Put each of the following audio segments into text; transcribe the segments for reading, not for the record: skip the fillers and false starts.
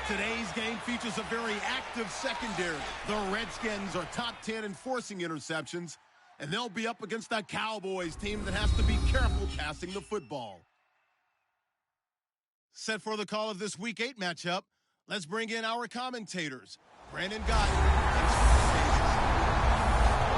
Today's game features a very active secondary. The Redskins are top 10 in forcing interceptions, and they'll be up against a Cowboys team that has to be careful passing the football. Set for the call of this Week 8 matchup, let's bring in our commentators, Brandon Gott.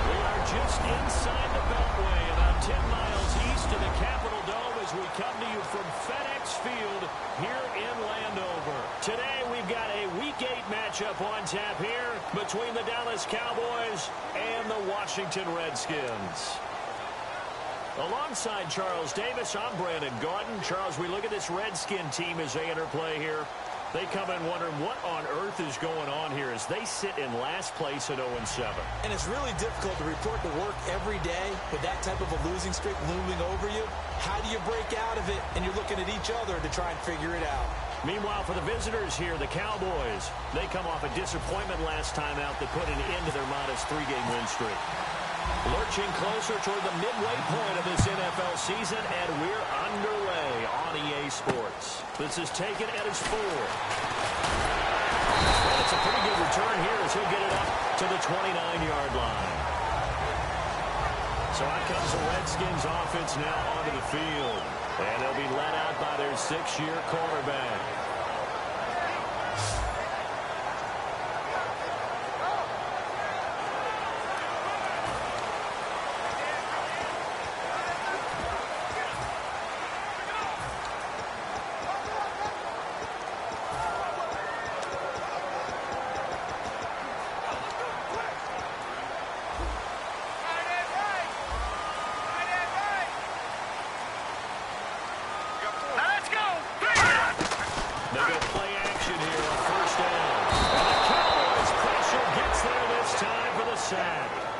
We are just inside the Beltway, about 10 miles east of the Capitol Dome as we come to you from FedEx Field here in Landover. Today we've got a Week 8 matchup on tap here between the Dallas Cowboys and the Washington Redskins. Alongside Charles Davis, I'm Brandon Gordon. Charles, we look at this Redskin team as they interplay here. They come in wondering what on earth is going on here as they sit in last place at 0-7. And it's really difficult to report to work every day with that type of a losing streak looming over you. How do you break out of it? And you're looking at each other to try and figure it out. Meanwhile, for the visitors here, the Cowboys, they come off a disappointment last time out that put an end to their modest 3-game win streak. Lurching closer toward the midway point of this NFL season, and we're underway on EA Sports. This is taken at his 4. And it's a pretty good return here as he'll get it up to the 29-yard line. So out comes the Redskins offense now onto the field. And they'll be led out by their 6-year quarterback.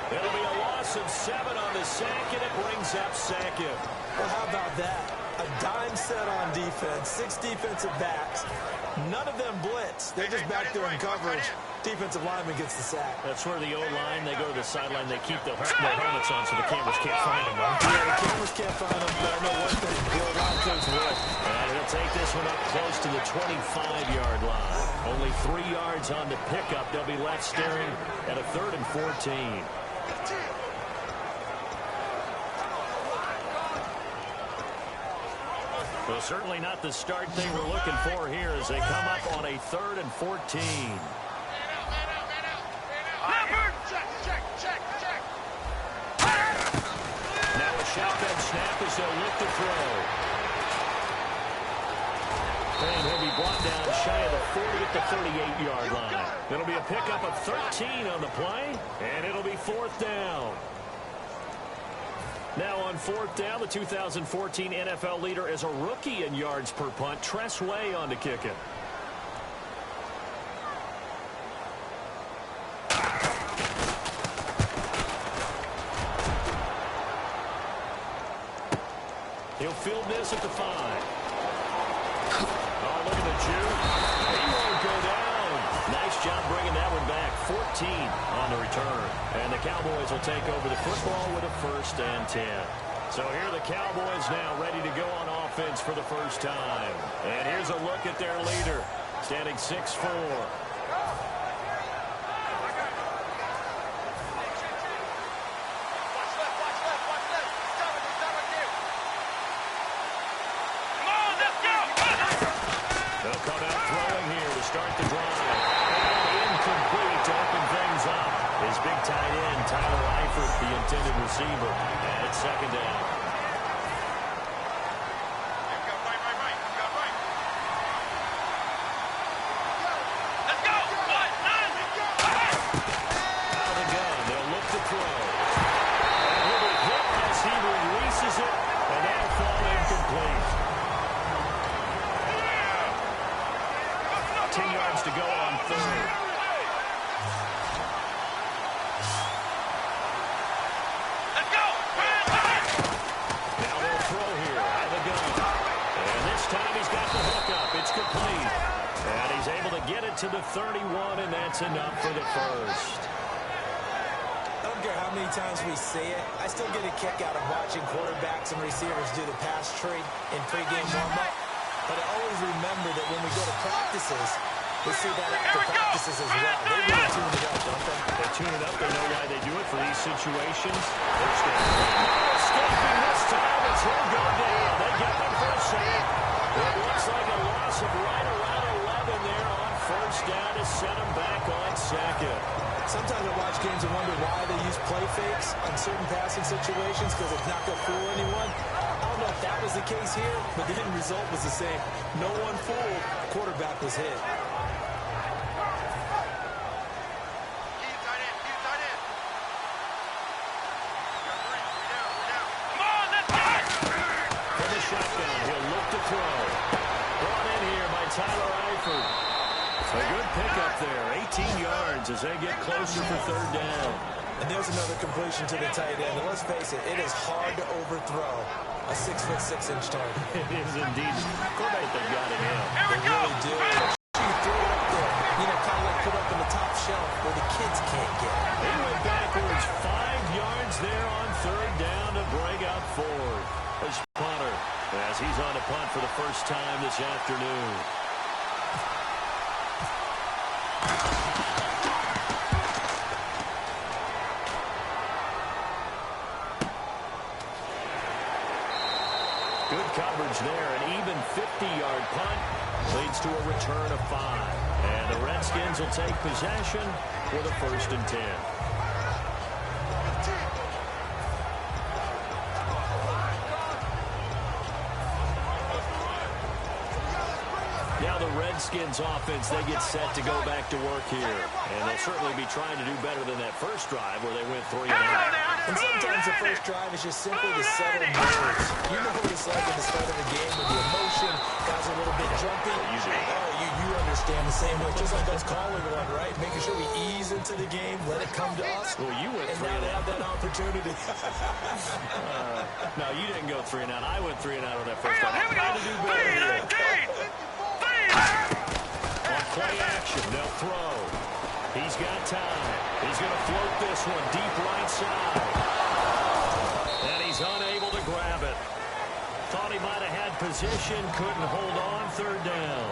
It'll be a loss of 7 on the sack, and it brings up second. Well, how about that? A dime set on defense, 6 defensive backs. None of them blitz. They're just back there in coverage. Defensive lineman gets the sack. That's where the O-line, they go to the sideline, they keep their helmets on so the cameras can't find them, right? Yeah, the cameras can't find them, but I know one thing, Bill Rockers would. And he'll take this one up close to the 25-yard line. Only 3 yards on the pickup. They'll be left staring at a 3rd and 14. Well, certainly not the start they were looking for here as they come up on a 3rd and 14. Now a shotgun snap as they'll look to throw. And he'll be brought down shy of the 40 at the 38-yard line. It'll be a pickup of 13 on the play, and it'll be 4th down. Now on 4th down, the 2014 NFL leader as a rookie in yards per punt, Tress Way on to kick it. He'll field this at the 5. Oh, look at the Jew. He won't go down. Nice job bringing that one back. 14 on the return. And the Cowboys will take over the football with a 1st and 10. So here are the Cowboys now ready to go on offense for the first time. And here's a look at their leader, standing 6'4". They'll come out throwing here to start the drive. And incomplete to open things up. His big tight end, Tyler Eifert, the intended receiver. And it's 2nd down. Let's go! Out of the gun, they'll look to throw. And he'll be hit as he releases it, and that'll fall incomplete. 10 yards to go on 3rd. Now they'll throw here out of the gun. And this time he's got the hook up. It's complete. And he's able to get it to the 31, and that's enough for the 1st. I don't care how many times we see it. I still get a kick out of watching quarterbacks and receivers do the pass tree in pregame warm-up. But I always remember that when we go to practices, We see that after practices as well. They really tune it up, don't they? They tune it up. They know why they do it for these situations. First down. Escaping this time as he'll go down. They got him for a sack. It looks like a loss of right around 11 there on first down to set him back on second. Sometimes I watch games and wonder why they use play fakes on certain passing situations because it's not going to fool anyone. I don't know if that was the case here, but the end result was the same. No one fooled. Quarterback was hit. Shotgun. He'll look to throw. Brought in here by Tyler Eifert. A good pickup there. 18 yards as they get closer for third down. And there's another completion to the tight end. And let's face it, it is hard to overthrow a 6'6" target. It is indeed. Great they've got him in. They really do. You throw it up there. You know, kind of like put up in the top shelf where the kids can't get it. He went backwards 5 yards there on third down to bring up Ford. As punter, as he's on to punt for the first time this afternoon. Good coverage there. An even 50-yard punt leads to a return of 5. And the Redskins will take possession with a 1st and 10. Now the Redskins offense, they get set to go back to work here. And they'll certainly be trying to do better than that first drive where they went 3 and out. And sometimes the first drive is just simply to settle nerves. You know what it's like at the start of the game with the emotion, guys are a little bit jumpy. You do. Oh, you understand the same way. Just like us calling one, right? Making sure we ease into the game, let it come to us. Well, you went and 3 now and they out. have that opportunity. No, you didn't go 3 and out. I went 3 and out on that first drive. Here we go. Trying to do better here. On play action, they'll throw. He's got time. He's going to float this one deep right side. And he's unable to grab it. Thought he might have had position, couldn't hold on, third down.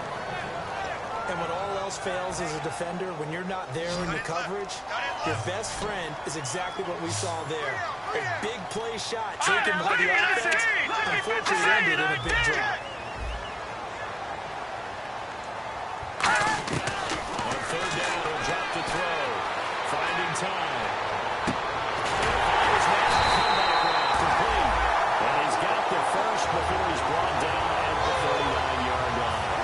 And when all else fails as a defender, when you're not there in the coverage, your best friend is exactly what we saw there. A big play shot taken by the offense. Unfortunately, ended in a big drop. On third down, he'll drop to throw. Finding time. His man comeback route complete. And he's got the first before he's brought down at the 39-yard line.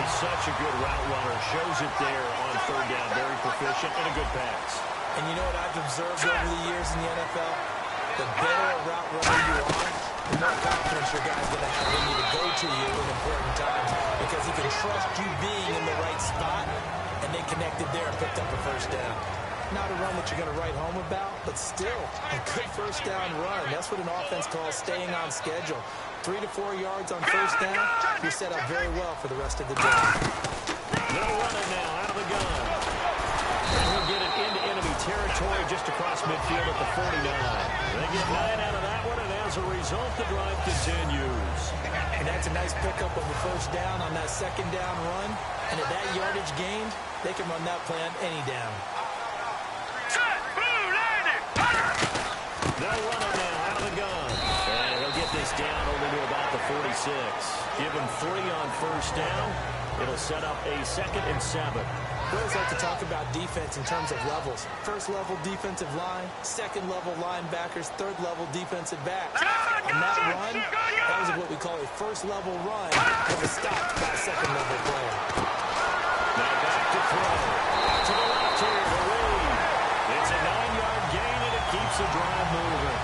He's such a good route runner. Shows it there on third down. Very proficient and a good pass. And you know what I've observed over the years in the NFL? The better a route runner you are, the more confidence your guy's going to have in you to go to you in important times because he can trust you being in the right spot, and they connected there and picked up a first down. Not a run that you're going to write home about, but still a good first down run. That's what an offense calls staying on schedule. 3 to 4 yards on first down, you're set up very well for the rest of the day. No running now out of the gun. And he'll get it into enemy territory just across midfield at the 49. They get 9 out of that one, and as a result, the drive continues. And that's a nice pickup of the first down on that second down run. And at that yardage gained, they can run that plan any down. They'll run it now out of the gun. And he'll get this down only to about the 46. Give him 3 on first down. It'll set up a 2nd and 7. We always like to talk about defense in terms of levels. First level defensive line, second level linebackers, third level defensive backs. On that run, that was what we call a first level run that was stopped by a second level player. Now back to throw. To the left here, the lead. It's a 9-yard gain, and it keeps the drive moving.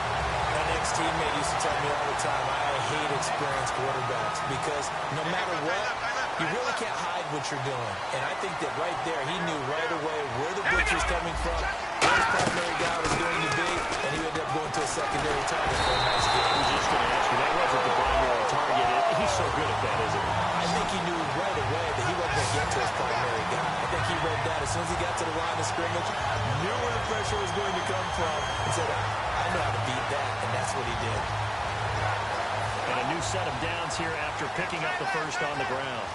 My ex-teammate used to tell me all the time, I hate experienced quarterbacks because no matter what, you really can't hide what you're doing. And I think that right there, he knew right away where the blitz was coming from, where his primary guy was going to be, and he ended up going to a secondary target for a nice game. I was just going to ask you, that wasn't the primary target. He's so good at that, isn't he? I think he knew right away that he wasn't going to get to his primary guy. I think he read that as soon as he got to the line of scrimmage, knew where the pressure was going to come from, and said, I know how to beat that, and that's what he did. And a new set of downs here after picking up the first on the ground.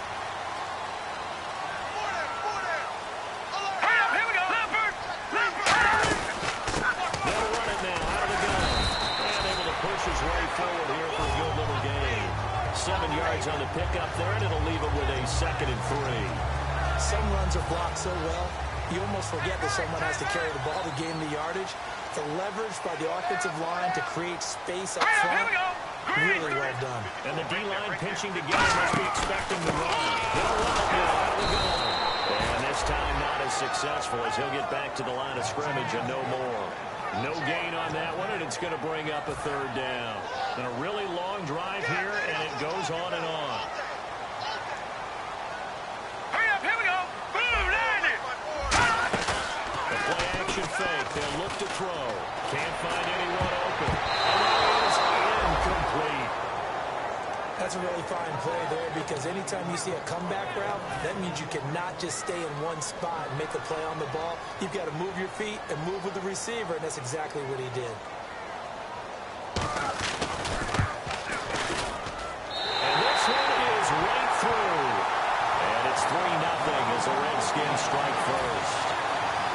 yards on the pickup there, and it'll leave him with a 2nd and 3. Some runs are blocked so well, you almost forget that someone has to carry the ball to gain the yardage. The leverage by the offensive line to create space up front, really well done. And the D-line pinching together must be expecting the run. They'll run it now. Out we go. And this time not as successful as he'll get back to the line of scrimmage and no more. No gain on that one, and it's going to bring up a 3rd down. And a really long drive here, and it goes on and on. Hurry up, here we go. Boom, there it is. The play action fake. They'll look to throw. Can't find anyone open. And that is incomplete. That's a really fine play there because anytime you see a comeback route, that means you cannot just stay in one spot and make a play on the ball. You've got to move your feet and move with the receiver, and that's exactly what he did. And this one is right through. And it's 3-0 as the Redskins strike first.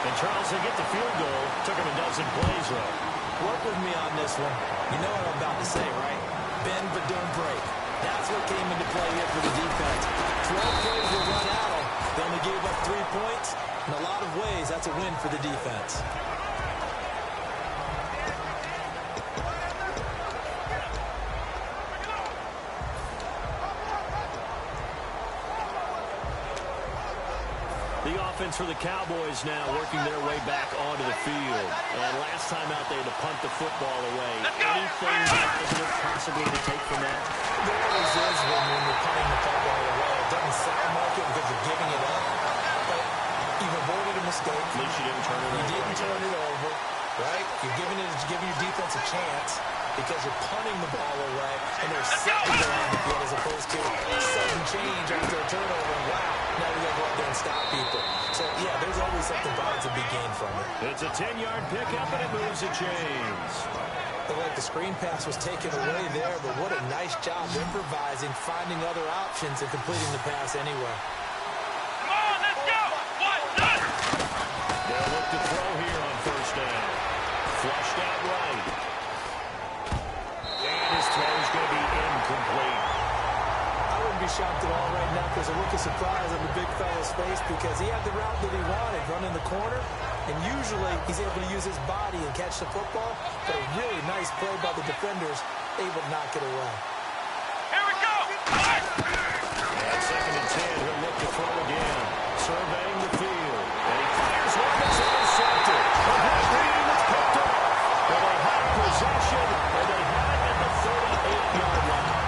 And Charles, they get the field goal. Took him a dozen plays, though. Work with me on this one. You know what I'm about to say, right? Bend but don't break. That's what came into play here for the defense. 12 plays were run out. They only gave up 3 points. In a lot of ways, that's a win for the defense. The offense for the Cowboys now working their way back onto the field. And last time out, they had to punt the football away. Anything positive possibly to take from that? There always is when you're punting the football away. It doesn't sound like it because you're giving it up. But you've avoided a mistake. At least you didn't turn it over. You didn't turn it over, right? You're giving your defense a chance because you're punting the ball away and they're setting it on the field as opposed to sudden change after a turnover. And wow, now we got to go out there and stop people. So, yeah, there's always something positive to be gained from it. It's a 10-yard pickup, and it moves the chains. Looked like the screen pass was taken away there, but what a nice job improvising, finding other options, and completing the pass anyway. Come on, let's go. One, done. They'll look to throw here on 1st down. Flushed out right. And his throw is going to be incomplete. I wouldn't be shocked at all right now because a look of surprise on the big fella's face because he had the route that he wanted, running the corner, and usually he's able to use his body and catch the football, but a really nice play by the defenders, able to knock it away. Here we go. And 2nd and 10, he'll look to throw again. Surveying the field. And he fires one that's intercepted. The green is picked up. But they have possession, and they have it at the 38-yard line.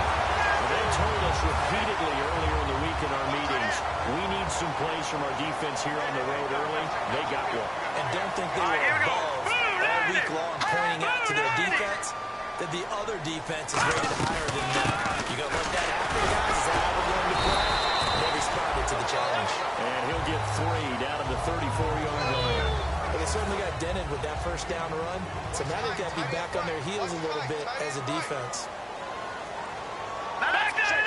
They told us repeatedly earlier in the week in our meetings, we need some plays from our defense here on the road early. They got one. And don't think they were above all week long pointing out to their defense that the other defense is rated higher than them. You got to let that happen, guys. Is that how we're going to play? And they responded to the challenge. And he'll get 3 down at the 34-yard line. But they certainly got dented with that 1st down run. So now they've got to be back on their heels a little bit as a defense. Back there,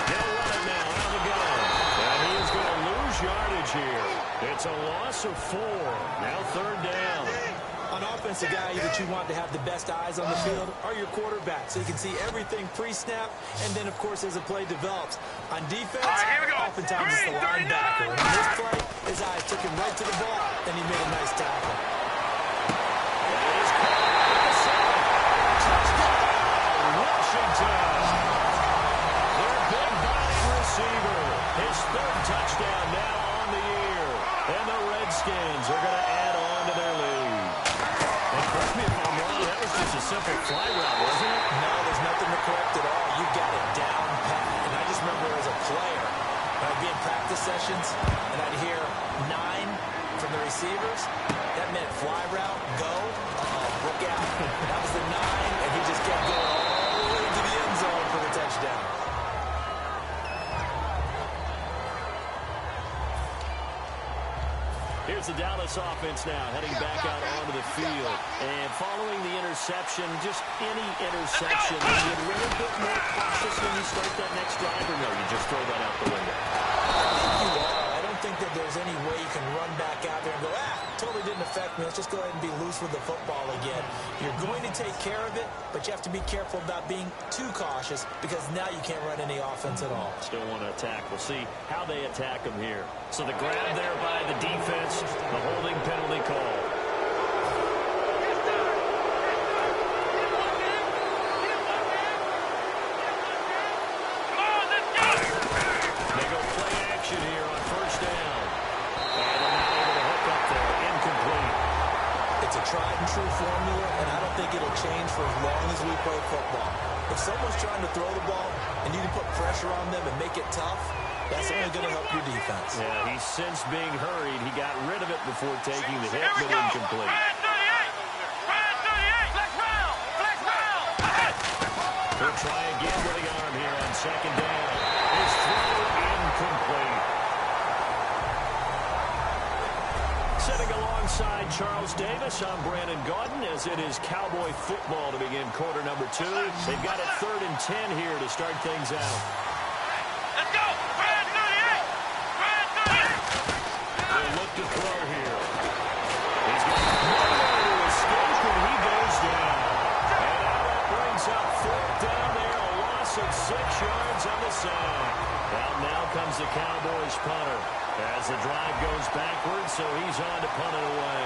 They'll run it now out of the gun. And he is going to lose yardage here. It's a loss of 4. Now 3rd down. On offense, the guy that you want to have the best eyes on the field are your quarterbacks, so you can see everything pre-snap, and then, of course, as the play develops. On defense, here we go. oftentimes it's the linebacker. And on this play, his eyes took him right to the ball, and he made a nice tackle. That is caught at the 7. Touchdown, Washington. Their big body receiver. His 3rd touchdown now on the year. And the Redskins are going to add on to their lead. And correct me if I'm wrong, that was just a simple fly route, wasn't it? No, there's nothing to correct at all. You got it down pat. And I just remember as a player, I'd be in practice sessions, and I'd hear 9 from the receivers. That meant fly route, go. Look out. That was the 9, and he just kept going all the way into the end zone for the touchdown. Here's the Dallas offense now, heading back out onto the field. And following the interception, just any interception, are you a little bit more cautious when you start that next drive, or no, you just throw that out the window? I think you are. I don't think that there's any way you can run back out there and go, totally didn't affect me. Let's just go ahead and be loose with the football again. You're going to take care of it, but you have to be careful about being too cautious because now you can't run any offense at all. Still want to attack. We'll see how they attack them here. So the grab there by the defense, the holding penalty call. They go play action here on first down. And they're not able to hook up there. Incomplete. It's a tried and true formula, and I don't think it'll change for as long as we play football. If someone's trying to throw the ball and you can put pressure on them and make it tough, that's only going to help your defense. Yeah, he's since being hurried. He got rid of it before taking the hit, but incomplete. He'll try again with the arm here on second down. His throw incomplete. Sitting alongside Charles Davis, I'm Brandon Gaudin, as it is Cowboy football to begin quarter number 2. They've got it 3rd and 10 here to start things out. Let's go! Brand 38! Brand 38! They'll look to throw here. He's got nowhere to escape, and he goes down. And now that brings up 4th down there, a loss of 6 yards on the sack. Now comes the Cowboys punter as the drive goes backwards, so he's on to punt it away.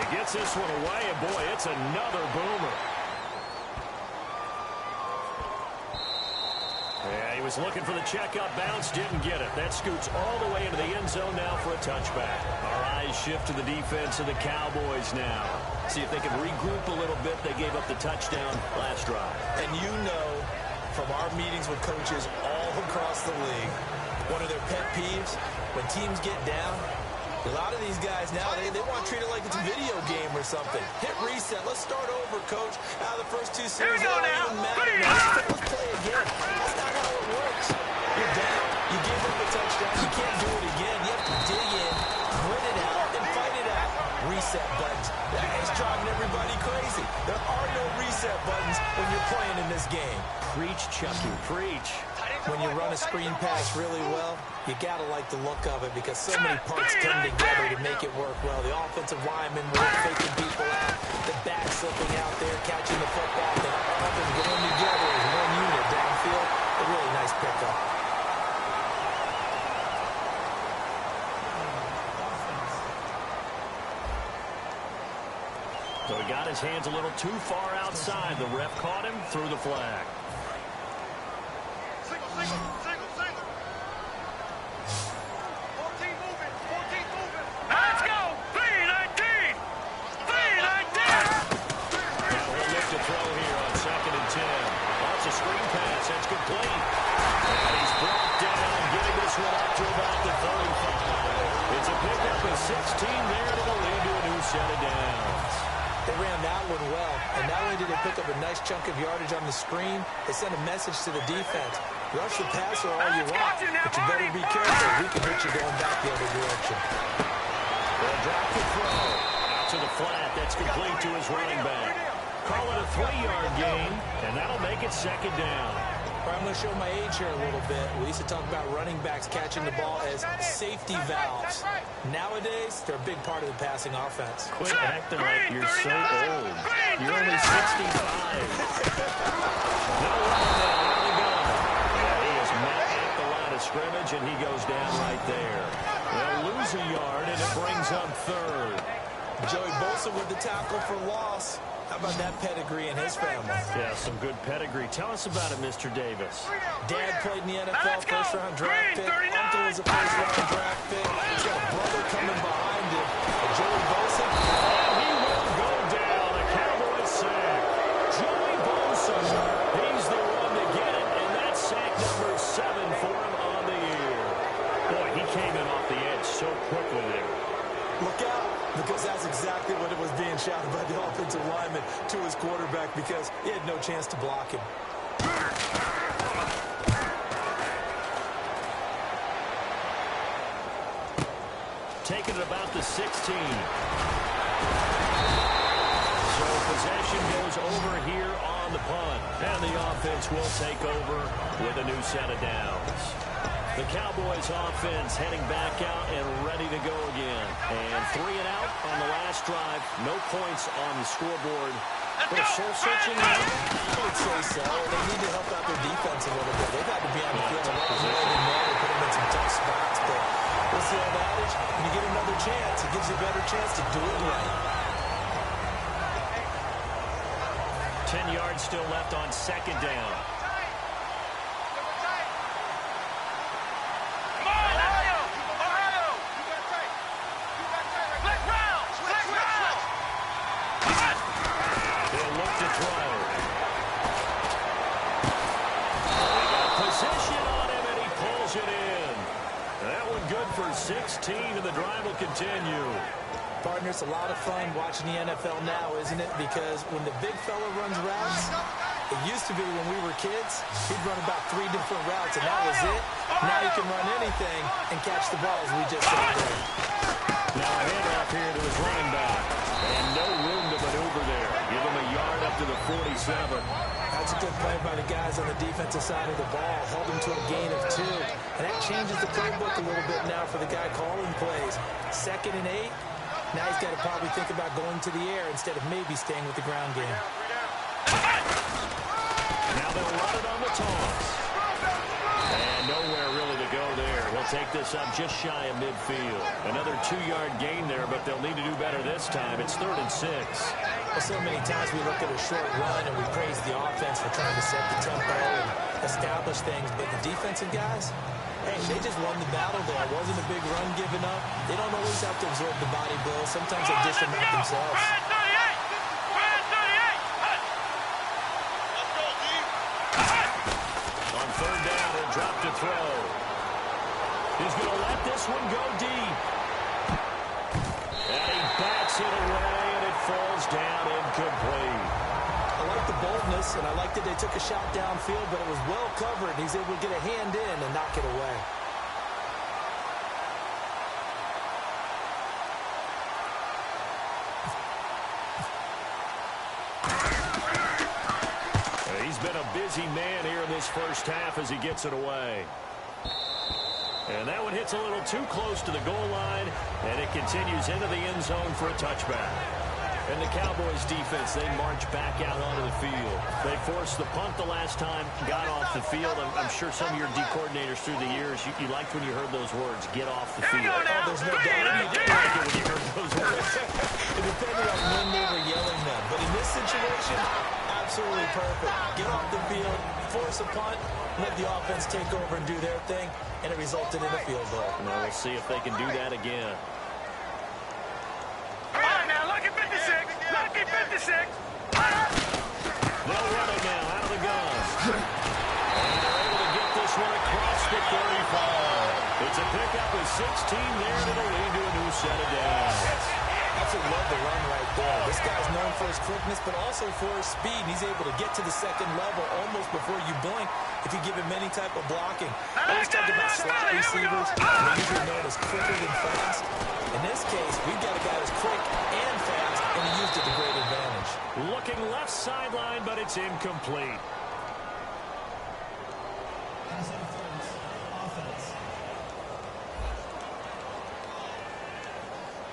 He gets this one away, and boy, it's another boomer. Yeah, he was looking for the checkup bounce, didn't get it. That scoots all the way into the end zone now for a touchback. Our eyes shift to the defense of the Cowboys now. See if they can regroup a little bit. They gave up the touchdown last drive. And you know from our meetings with coaches all across the league, one of their pet peeves, when teams get down, a lot of these guys now, they want to treat it like it's a video game or something. Hit reset. Let's start over, coach. Out of the first 2 series, it don't even matter now. Let's play again. That's not how it works. You're down. You give up a touchdown. You can't do it again. You have to dig in, grit it out, and fight it out. Reset buttons. That is driving everybody crazy. There are no reset buttons when you're playing in this game. Preach, Chucky, preach. When you run a screen pass really well, you got to like the look of it because so many parts come together to make it work well. The offensive lineman faking people out, the back slipping out there, catching the football, and all of them going together as one unit downfield. A really nice pickup. So he got his hands a little too far outside. The ref caught him, threw the flag. Single. 14 moving. Let's go! 3-19! 3-19! Now he'll look to throw here on 2nd and 10. That's a screen pass. That's complete. And he's brought down, getting this one up to about the 35. It's a pickup of 16 there to the lead to a new set of downs. They ran that one well, and not only did they pick up a nice chunk of yardage on the screen, they sent a message to the defense. Rush the passer all you want, but you better be careful. We can hit you going back the other direction. They'll drop the throw. Out to the flat. That's complete to his running back. Call it a 3-yard gain, and that'll make it 2nd down. All right, I'm going to show my age here a little bit. We used to talk about running backs catching the ball as safety valves. Nowadays, they're a big part of the passing offense. Quit acting like you're so old. You're only 65. No run now. Where they going? Yeah, he is met at the line of scrimmage, and he goes down right there. They'll lose a yard, and it brings up 3rd. Joey Bosa with the tackle for loss. How about that pedigree in his family? Yeah, some good pedigree. Tell us about it, Mr. Davis. Dad played in the NFL, first-round draft pick. Uncle was a first-round draft pick. He's got a brother coming behind him. Joey Bosa. And he will go down. A Cowboy sack. Joey Bosa. He's the one to get it, and that's sack number 7 for him on the year. Boy, he came in off the edge so quickly there. Look out, because that's exactly what it was being shouted by the offensive lineman to his quarterback because he had no chance to block him. Taking it about the 16. So possession goes over here on the punt. And the offense will take over with a new set of downs. The Cowboys offense heading back out and ready to go again. And 3 and out on the last drive. No points on the scoreboard. They're soul-searching now. I would say so. They need to help out their defense a little bit. They've got to be on the field a lot more than that. They put them in some tough spots. But we'll see how that is. When you get another chance, it gives you a better chance to do it right. 10 yards still left on second down. Good for 16, and the drive will continue. Partner, it's a lot of fun watching the NFL now, isn't it? Because when the big fella runs routes, it used to be when we were kids, he'd run about 3 different routes, and that was it. Now he can run anything and catch the ball, as we just saw there. Now a handoff here to his running back, and no room to maneuver there. Give him a yard up to the 47. That's a good play by the guys on the defensive side of the ball. Held him to a gain of 2. And that changes the playbook a little bit now for the guy calling plays. 2nd and 8. Now he's got to probably think about going to the air instead of maybe staying with the ground game. Now they'll run it on the toss. And nowhere really to go there. He'll take this up just shy of midfield. Another 2-yard gain there, but they'll need to do better this time. It's 3rd and 6. Well, so many times we look at a short run and we praise the offense for trying to set the tempo and establish things, but the defensive guys, hey, they just won the battle there. It wasn't a big run given up. They don't always have to absorb the body blow. Sometimes they dish them out themselves. On 3rd down, he'll drop to throw. He's going to let this one go deep. And he bats it away, and it falls down incomplete. I like the boldness, and I like that they took a shot downfield, but it was well covered. He's able to get a hand in and knock it away. He's been a busy man here in this first half as he gets it away. And that one hits a little too close to the goal line, and it continues into the end zone for a touchback. And the Cowboys defense, they march back out onto the field. They forced the punt the last time, got off the field. I'm sure some of your D coordinators through the years, you liked when you heard those words, get off the field. Oh, there's no doubt. You did like it when you heard those words. It depended on when they were yelling them. But in this situation, absolutely perfect. Get off the field, force a punt, let the offense take over and do their thing, and it resulted in a field goal. Now we'll see if they can do that again. Lucky 56! Lucky 56! They'll run it now out of the gun. And they're able to get this one across the 35. It's a pickup of 16 there, and it'll lead to a new set of downs. Absolutely love the run right there. This guy's known for his quickness, but also for his speed. He's able to get to the second level almost before you blink if you give him any type of blocking. I always talk about slot receivers. They're usually known as quicker than fast. In this case, we've got a guy who's quick and fast, and he used it to great advantage. Looking left sideline, but it's incomplete.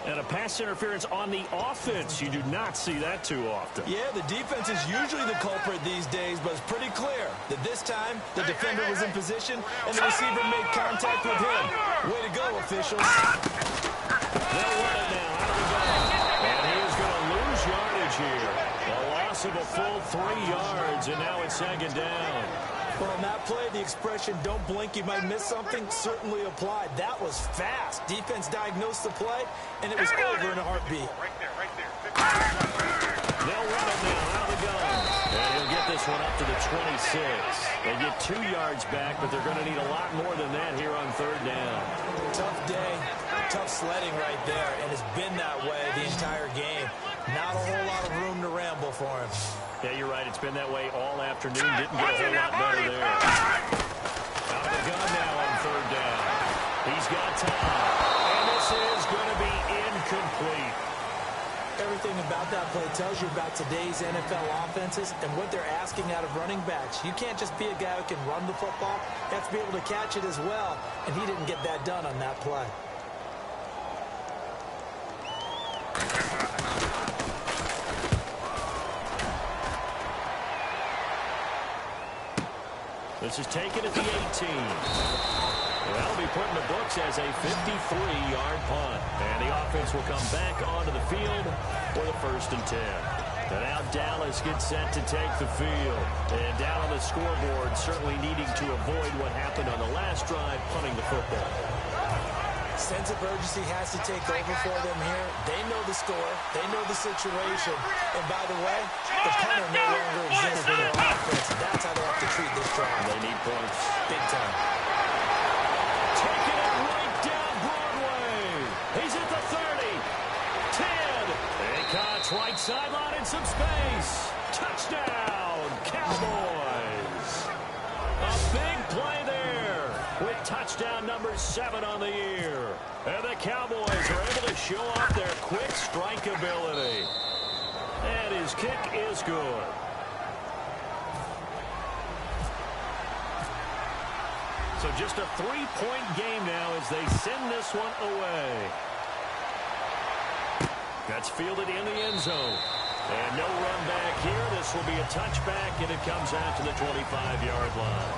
And a pass interference on the offense. You do not see that too often. Yeah, the defense is usually the culprit these days, but it's pretty clear that this time the defender was in position and the receiver made contact with him. Way to go, officials. They'll run it now out of the gun. And he is going to lose yardage here. A loss of a full 3 yards, and now it's 2nd down. Well, on that play, the expression, don't blink, you might miss something, certainly applied. That was fast. Defense diagnosed the play, and it was over in a heartbeat. Right there, right there. They'll run it now out of the gun. And he'll get this one up to the 26. They get 2 yards back, but they're going to need a lot more than that here on 3rd down. Tough day, tough sledding right there, and it's been that way the entire game. Not a whole lot of room to ramble for him. Yeah, you're right. It's been that way all afternoon. Didn't get a whole lot better there. Out of the gun now on 3rd down. He's got time. And this is going to be incomplete. Everything about about that play tells you about today's NFL offenses and what they're asking out of running backs. You can't just be a guy who can run the football. You have to be able to catch it as well, and he didn't get that done on that play. This is taken at the 18. That'll be put in the books as a 53-yard punt. And the offense will come back onto the field for the 1st and 10. And now Dallas gets set to take the field. And down on the scoreboard, certainly needing to avoid what happened on the last drive, punting the football. Sense of urgency has to take over for them here. They know the score. They know the situation. And by the way, the punter no longer exists in their offense. That's how they have to treat this drive. They need points. Big time. Taking it right down Broadway. He's at the 30. 10. He cuts right sideline in some space. Touchdown, Cowboys. A big play there with touchdown number 7 on the year. And the Cowboys are able to show off their quick strike ability. And his kick is good. So just a 3-point game now as they send this one away. That's fielded in the end zone. And no run back here. This will be a touchback, and it comes out to the 25-yard line.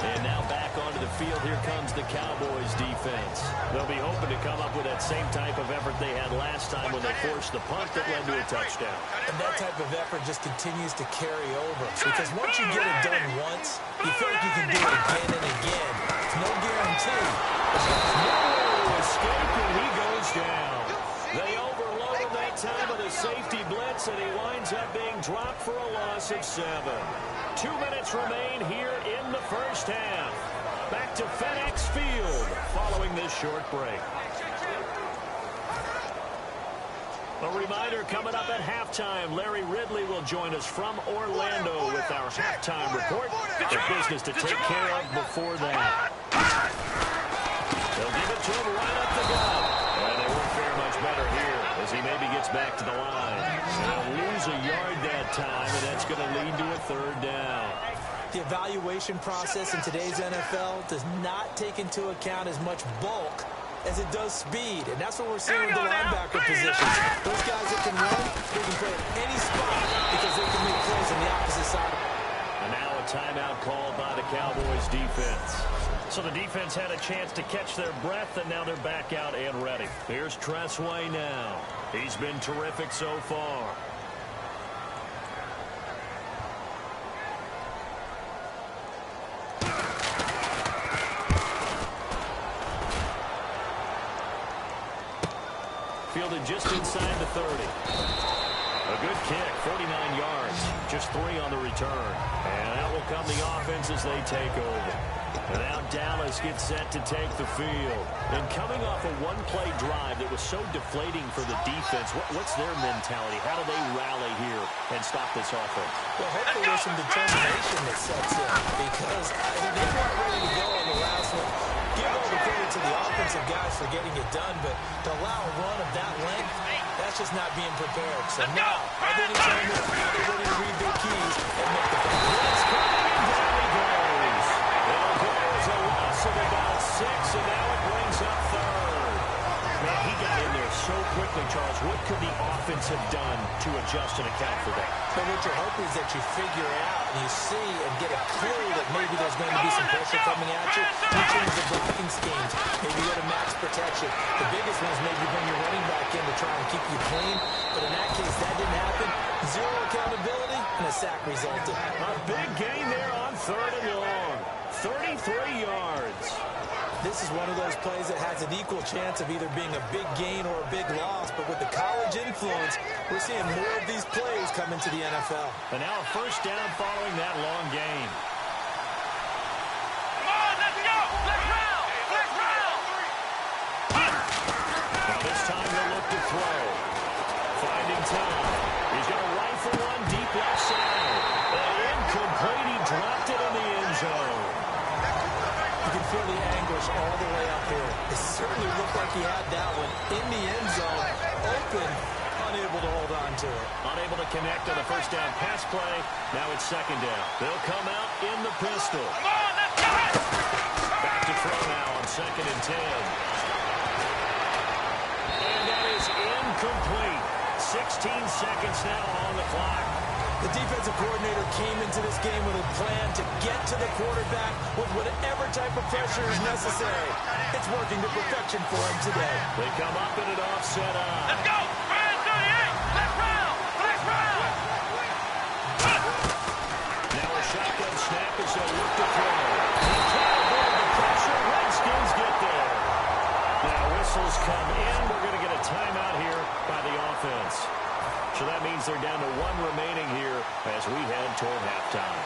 And now back onto the field, here comes the Cowboys defense. They'll be hoping to come up with that same type of effort they had last time when they forced the punt that led to a touchdown. And that type of effort just continues to carry over. Because once you get it done once, you feel like you can do it again and again. It's no guarantee. No escape, and he goes down. They overload him that time with a safety blitz, and he winds up being dropped for a loss of 7. 2 minutes remain here in the first half. Back to FedEx Field following this short break. A reminder coming up at halftime. Larry Ridley will join us from Orlando with our halftime report. The business to take care of before that. They'll give it to him right up the gut. And they won't fare much better here as he maybe gets back to the line. They'll lose a yard that time, and that's going to lead to a 3rd down. The evaluation process in today's NFL does not take into account as much bulk as it does speed, and that's what we're seeing with the linebacker positions. Those guys that can run, they can play at any spot because they can make plays on the opposite side. And now a timeout called by the Cowboys defense. So the defense had a chance to catch their breath, and now they're back out and ready. Here's Tressway now. He's been terrific so far. Fielded just inside the 30. A good kick, 49 yards, just 3 on the return. And out will come the offense as they take over. And now Dallas gets set to take the field. And coming off a one-play drive that was so deflating for the defense, what's their mentality? How do they rally here and stop this offense? Well, hopefully there's some determination that sets in because they weren't ready to go on the last one. Give all the credit to the offensive guys for getting it done, but to allow a run of that length, that's just not being prepared. So now, are they determined? Are they ready to read their keys and make the play? Let's go. Down he goes. It'll go as a loss of about 6, and now it brings up 3rd. Man, he got in there so quickly, Charles. What could the offense have done to adjust and account for that? But what you're hoping is that you figure out and you see and get a clue that maybe there's going to be some pressure coming at you. You change the blocking schemes. Maybe go to max protection. The biggest one is maybe bring your running back in to try and keep you clean. But in that case, that didn't happen. 0 accountability, and a sack resulted. A big gain there on 3rd and long. 33 yards. This is one of those plays that has an equal chance of either being a big gain or a big loss, but with the college influence, we're seeing more of these plays come into the NFL. And now a 1st down following that long gain. Come on, let's go! Let's round! Let's round! Now this time they'll look to throw. Finding time. He's going to rifle one deep left side. And incomplete. He dropped it in the end zone. You can feel the anguish all the way up here. It certainly looked like he had that one in the end zone, open on unable to hold on to it. Unable to connect on the first down pass play. Now it's second down. They'll come out in the pistol. Come on, let's go! Back to throw now on 2nd and 10. And that is incomplete. 16 seconds now on the clock. The defensive coordinator came into this game with a plan to get to the quarterback with whatever type of pressure is necessary. It's working to perfection for him today. They come up in an offset eye. Let's go! Brand 38! Left round! Left round! Now a shotgun snap as they look to throw. He can't avoid the pressure. Redskins get there. Now whistles come in. We're going to get a timeout here by the offense. So that means they're down to 1 remaining here as we head toward halftime.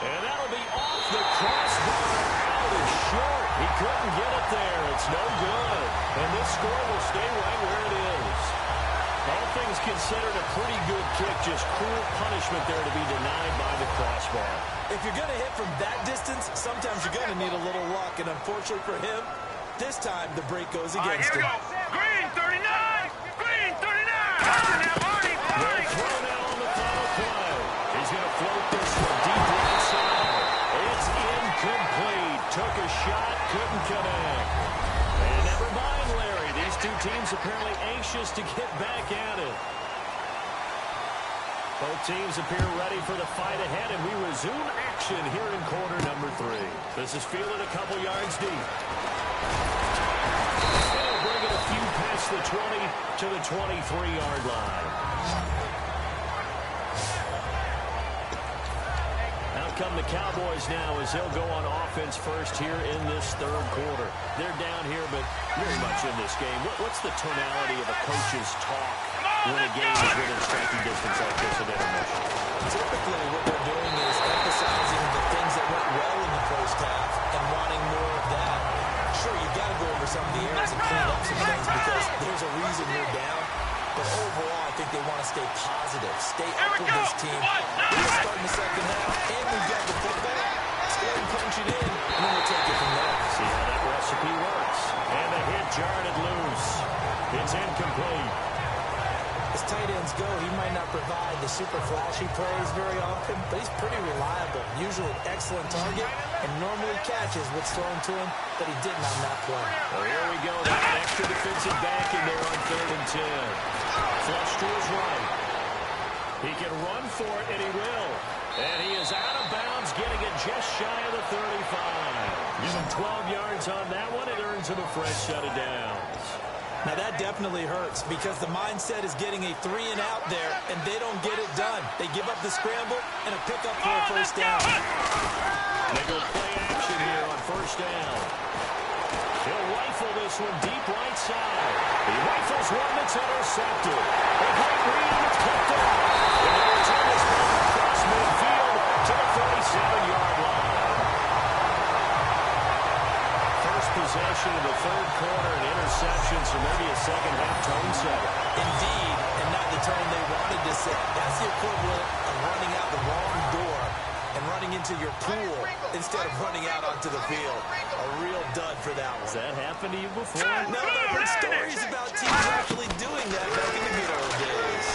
And that'll be off the crossbar. Out is short. He couldn't get it there. It's no good. And this score will stay right where it is. All things considered, a pretty good kick. Just cruel punishment there to be denied by the crossbar. If you're going to hit from that distance, sometimes you're going to need a little luck. And unfortunately for him, this time the break goes against him. Here we go. Green 39! Green 39! Now, Marty! They'll throw now on the final play. He's going to float this one deep right side. It's incomplete. Took a shot, couldn't connect. And never mind, Larry. These two teams apparently anxious to get back at it. Both teams appear ready for the fight ahead, and we resume action here in quarter number 3. This is fielded a couple yards deep. And they'll bring it a few past the 20 to the 23-yard line. Out come the Cowboys now as they'll go on offense first here in this third quarter. They're down here, but very much in this game. What's the tonality of a coach's talk when a game is within striking distance like this at intermission? Typically, what they're doing is emphasizing the things that went well in the first half and wanting more of that. Sure, you've got to go over some of the areas and clean up some things because there's a reason you're down. But overall, I think they want to stay positive, stay up with this team. We're starting the second half, and we've got the football. Let's go ahead and punch it in, and then we'll take it from there. See how that recipe works. And the hit jarred it loose. It's incomplete. As tight ends go, he might not provide the super flashy plays very often, but he's pretty reliable. Usually an excellent target and normally catches what's thrown to him, but he didn't on that play. Well, here we go. There's an extra defensive back in there on 3rd and 10. Flush to his right. He can run for it, and he will. And he is out of bounds, getting it just shy of the 35. Give him 12 yards on that one. It earns him a fresh set of downs. Now that definitely hurts because the mindset is getting a 3-and-out there, and they don't get it done. They give up the scramble and a pickup for a first down. They go play action here on first down. He'll rifle this one deep right side. He rifles one that's intercepted. A great read, it's picked up. And they return this ball across midfield to the 47-yard line. First possession of the third quarter, an interception, so maybe a second-half tone setter. Indeed, and not the tone they wanted to set. That's the equivalent of running out the wrong door and running into your pool instead of running out onto the field. A real dud for that one. Has that happened to you before? No, but I've heard stories about teams actually doing that back in the good old days.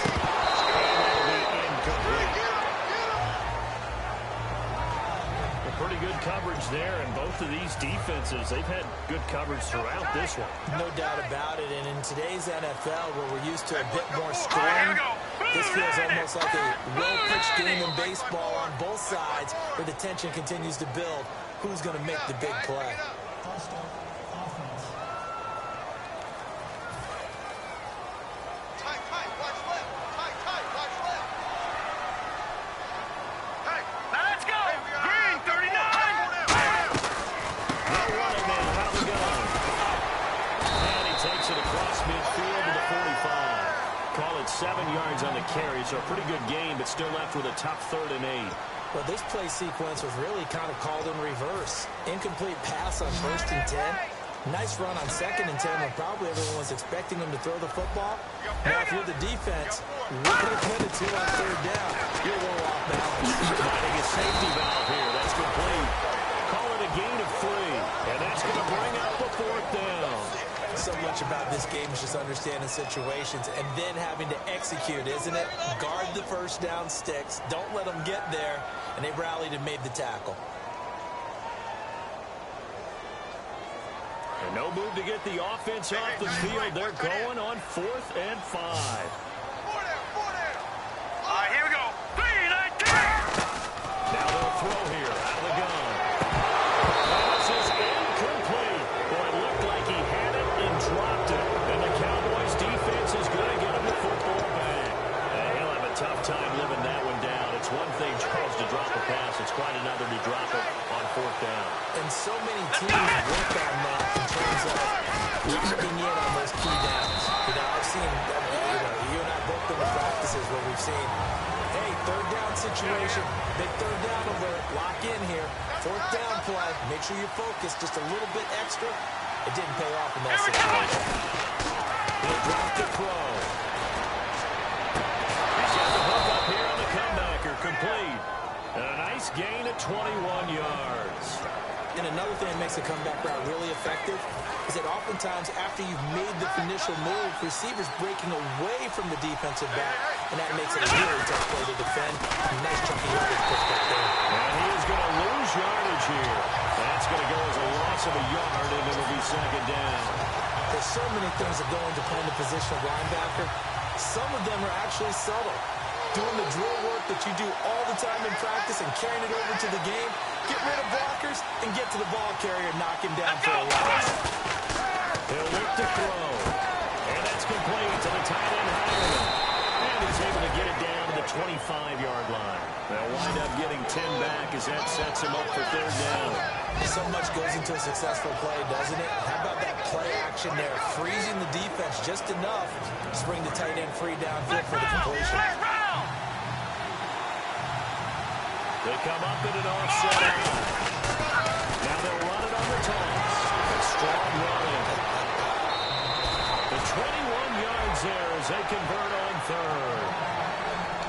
Pretty good coverage there, and both of these defenses, they've had good coverage throughout this one. No doubt about it, and in today's NFL, where we're used to a bit more scoring, this feels almost like a well-pitched game in baseball on both sides, where the tension continues to build. Who's going to make the big play? Call it 7 yards on the carry, so a pretty good game, but still left with a tough 3rd and 8. Well, this play sequence was really kind of called in reverse. Incomplete pass on 1st and 10. Nice run on 2nd and 10 when probably everyone was expecting him to throw the football. Now if you're the defense, what are you committed to on 3rd down? You're a little off balance. Finding a safety valve here. That's complete. Call it a gain of 3. And that's going to bring up the 4th down. So much about this game is just understanding situations and then having to execute, isn't it? Guard the 1st down sticks. Don't let them get there. And they rallied and made the tackle. And no move to get the offense off the field. They're going on 4th and 5. All right, here we go. 3-19. Now they'll throw here out of the gun. Pass is incomplete. Boy, it looked like he had it and dropped it. And the Cowboys defense is going to get him the football back. And he'll have a tough time living that one down. It's one thing, Charles, to drop a pass. It's quite another to drop it on 4th down. And so many teams work on that in terms of locking in on those key downs. You know, I've seen, you and I both been to practices where we've seen, hey, 3rd down situation, big 3rd down alert, lock in here, 4th down play, make sure you focus just a little bit extra. It didn't pay off in that situation. They dropped the throw. He's got the hook up here on the comebacker, complete. And a nice gain at 21 yards. And another thing that makes a comeback route really effective is that oftentimes after you've made the initial move, receivers breaking away from the defensive back, and that makes it a really tough play to defend. Nice chunky yardage pushed up there. And he is going to lose yardage here. That's going to go as a loss of a yard, and it'll be 2nd down. There's so many things that go into playing the position of linebacker. Some of them are actually subtle. Doing the drill work that you do all the time in practice and carrying it over to the game. Get rid of blockers and get to the ball carrier and knock him down for a loss. He'll look to throw. And that's complete to the tight end Highland. And he's able to get it down to the 25-yard line. They'll wind up getting 10 back as that sets him up for 3rd down. So much goes into a successful play, doesn't it? How about that play action there? Freezing the defense just enough to bring the tight end free downfield for the completion. They come up in an offset. Now they'll run it on the toss. A strong run. The 21 yards there as they convert on 3rd.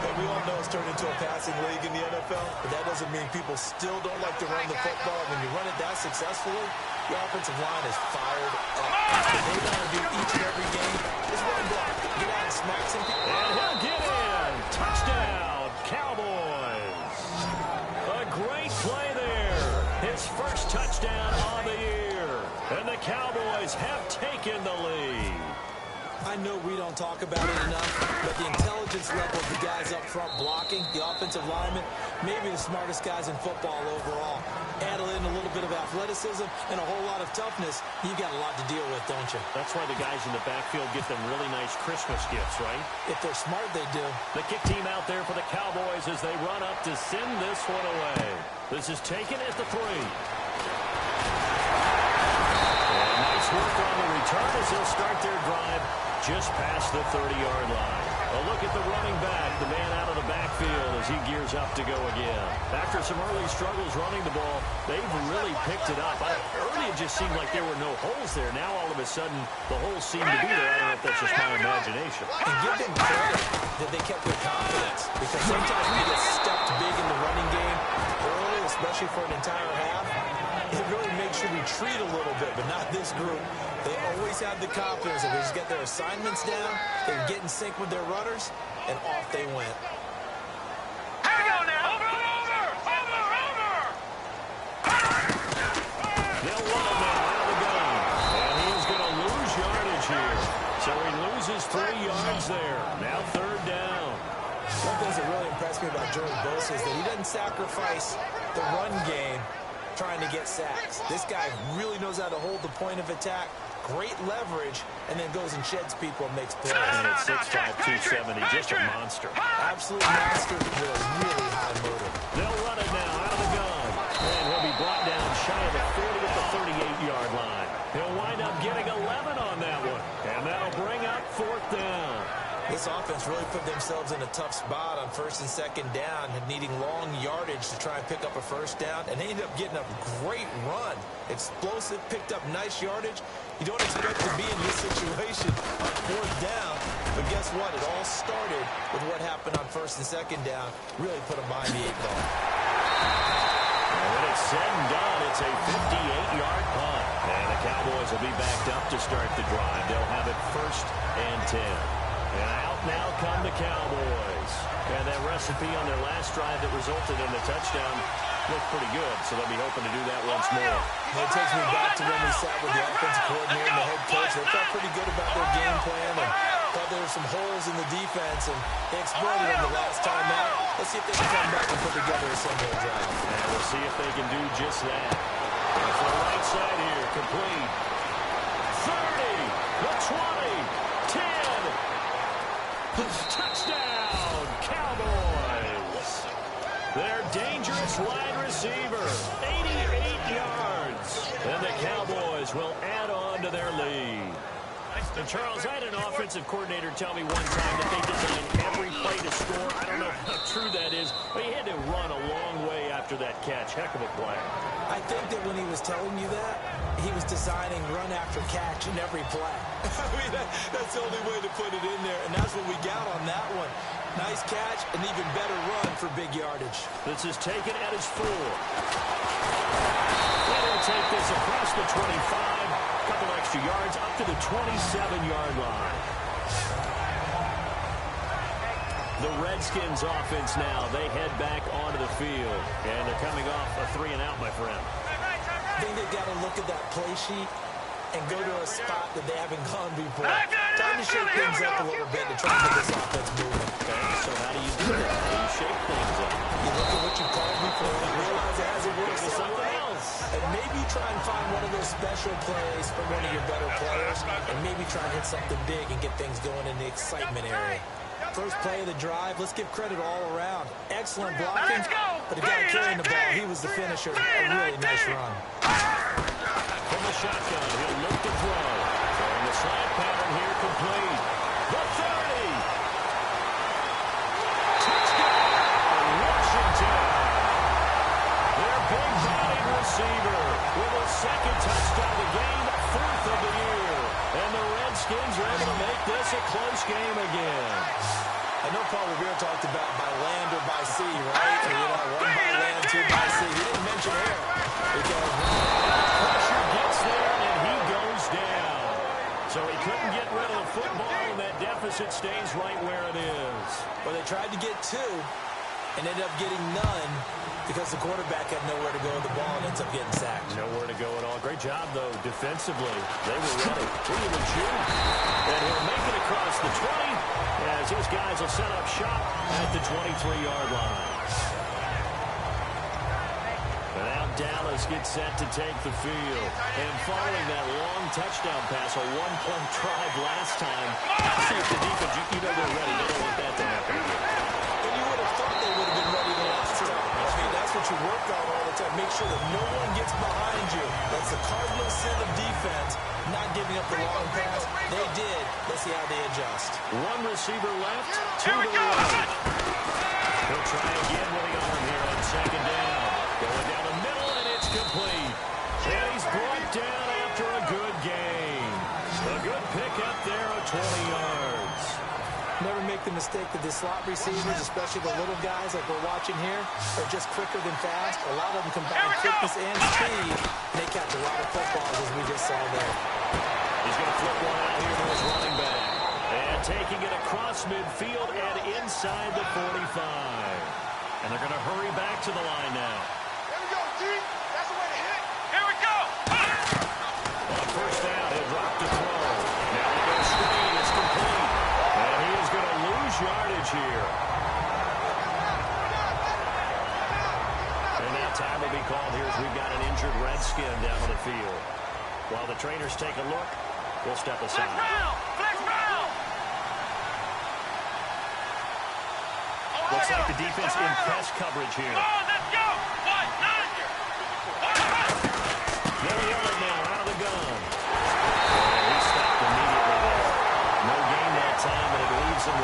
But we all know it's turned into a passing league in the NFL, but that doesn't mean people still don't like to run the football. When you run it that successfully, the offensive line is fired up. What they want to do each and every game is run block. Get out and smack some people. And he'll get in. Touchdown, Cowboys. A great play there. His first touchdown on the year. And the Cowboys have taken the lead. I know we don't talk about it enough, but the intelligence level of the guys up front blocking, the offensive linemen, maybe the smartest guys in football overall. Add in a little bit of athleticism and a whole lot of toughness, you got a lot to deal with, don't you? That's why the guys in the backfield get them really nice Christmas gifts, right? If they're smart, they do. The kick team out there for the Cowboys as they run up to send this one away. This is taken at the 3. And nice work on the return as they'll start their drive just past the 30-yard line. A look at the running back, the man out of the backfield as he gears up to go again. After some early struggles running the ball, they've really picked it up. Early it just seemed like there were no holes there. Now all of a sudden the holes seem to be there. I don't know if that's just my imagination. And give them credit that they kept their confidence, because sometimes we get stuffed big in the running game early, especially for an entire half. It really makes you retreat a little bit, but not this group. They always have the confidence that they just get their assignments down, they get in sync with their runners, and off they went. Here we go now. Over. They'll run him now out of the gun. And he's going to lose yardage here. So he loses 3 yards there. Now 3rd down. One thing that really impressed me about Joey Bosa is that he doesn't sacrifice the run game trying to get sacks. This guy really knows how to hold the point of attack, great leverage, and then goes and sheds people and makes plays. And at 6'5", 270, just a monster. Absolute monster with a really high motor. They'll run it now out of the gun. And he'll be brought down shy of the 40 at the 38-yard line. He'll wind up getting 11 on that one. And that'll bring up 4th down. This offense really put themselves in a tough spot on first and second down, needing long yardage to try and pick up a first down, and they ended up getting a great run. Explosive, picked up nice yardage. You don't expect to be in this situation on fourth down, but guess what? It all started with what happened on first and second down. Really put them behind the 8 ball. And when it's said and done, it's a 58-yard punt. And the Cowboys will be backed up to start the drive. They'll have it first and 10. And out now come the Cowboys. And that recipe on their last drive that resulted in a touchdown looked pretty good, so they'll be hoping to do that once more. It takes me back to when we sat with the offensive coordinator and the head coach. They felt pretty good about their game plan and thought there were some holes in the defense, and they exploited them the last time out. Let's see if they can come back and put together a similar drive. And we'll see if they can do just that. And for the right side here, complete. 30, the 20, 10. Touchdown, Cowboys. Their dangerous wide receiver, 88 yards. And the Cowboys will add on to their lead. And Charles, I had an offensive coordinator tell me one time that they design every play to score. I don't know how true that is, but he had to run a long way after that catch. Heck of a play. I think that when he was telling you that, he was designing run after catch in every play. I mean, that's the only way to put it in there, and that's what we got on that one. Nice catch, an even better run for big yardage. This is taken at his 4. They'll take this across the 25. Couple extra yards up to the 27-yard line. The Redskins offense now. They head back onto the field. And they're coming off a 3-and-out, my friend. I think they've got to look at that play sheet and go to a spot that they haven't gone before. Time to shake things up a little bit to try to get this offense moving. Okay, so how do you do that? How do you shake things up? You look at what you called before and realize it hasn't worked Give me something else. And maybe try and find one of those special plays from one of your better players, and maybe try and hit something big and get things going in the excitement area. First play of the drive, let's give credit all around. Excellent blocking, but the guy carrying the ball, he was the finisher. A really nice run. From the shotgun, he'll look to throw. And the slant pattern here complete. The 30. Touchdown, Washington. Their big-bodied receiver with a second touchdown of the game, 4th of the year. And the Redskins are able to make this a close game again. I know Paul Revere talked about by land or by sea, right? Or, you know, one by land, two by sea. He didn't mention air. Because pressure gets there, and he goes down. So he couldn't get rid of the football, and that deficit stays right where it is. Well, they tried to get 2 and ended up getting none because the quarterback had nowhere to go with the ball and ends up getting sacked. Nowhere to go at all. Great job, though, defensively. They were ready. Look at the Jew. And he'll make it across the 20 as his guys will set up shop at the 23-yard line. And now Dallas gets set to take the field. And following that long touchdown pass, a one-play drive last time, see if the defense, you know they're ready. They don't want that to happen again. And you would have thought they would have been ready the last time. I mean, that's what you work on all the time. Make sure that no one gets behind you. That's the cardinal sin of defense, not giving up the long pass. They did. Let's see how they adjust. One receiver left, 2 to the right. He'll try again with the arm here on second down. Going down the middle, and it's complete. And he's brought down after a good gain. A good pickup there of 20 yards. Never make the mistake that the slot receivers, especially the little guys like we're watching here, are just quicker than fast. A lot of them combine quickness and speed, and they catch a lot of footballs, as we just saw there. He's going to flip one out here to his running back. And taking it across midfield and inside the 45. And they're going to hurry back to the line now. Here we go, G. That's the way to hit. Here we go. On first down, he'll drop to throw. Now he goes screen. It's complete. And he is going to lose yardage here. And now time will be called here as we've got an injured Redskin down on the field. While the trainers take a look, we'll step aside. Flex round. Flex round. Looks like the defense in press coverage here. Let's go. 1-9. They'll yell it now out of the gun. And he stopped immediately there. No gain that time, and it leaves him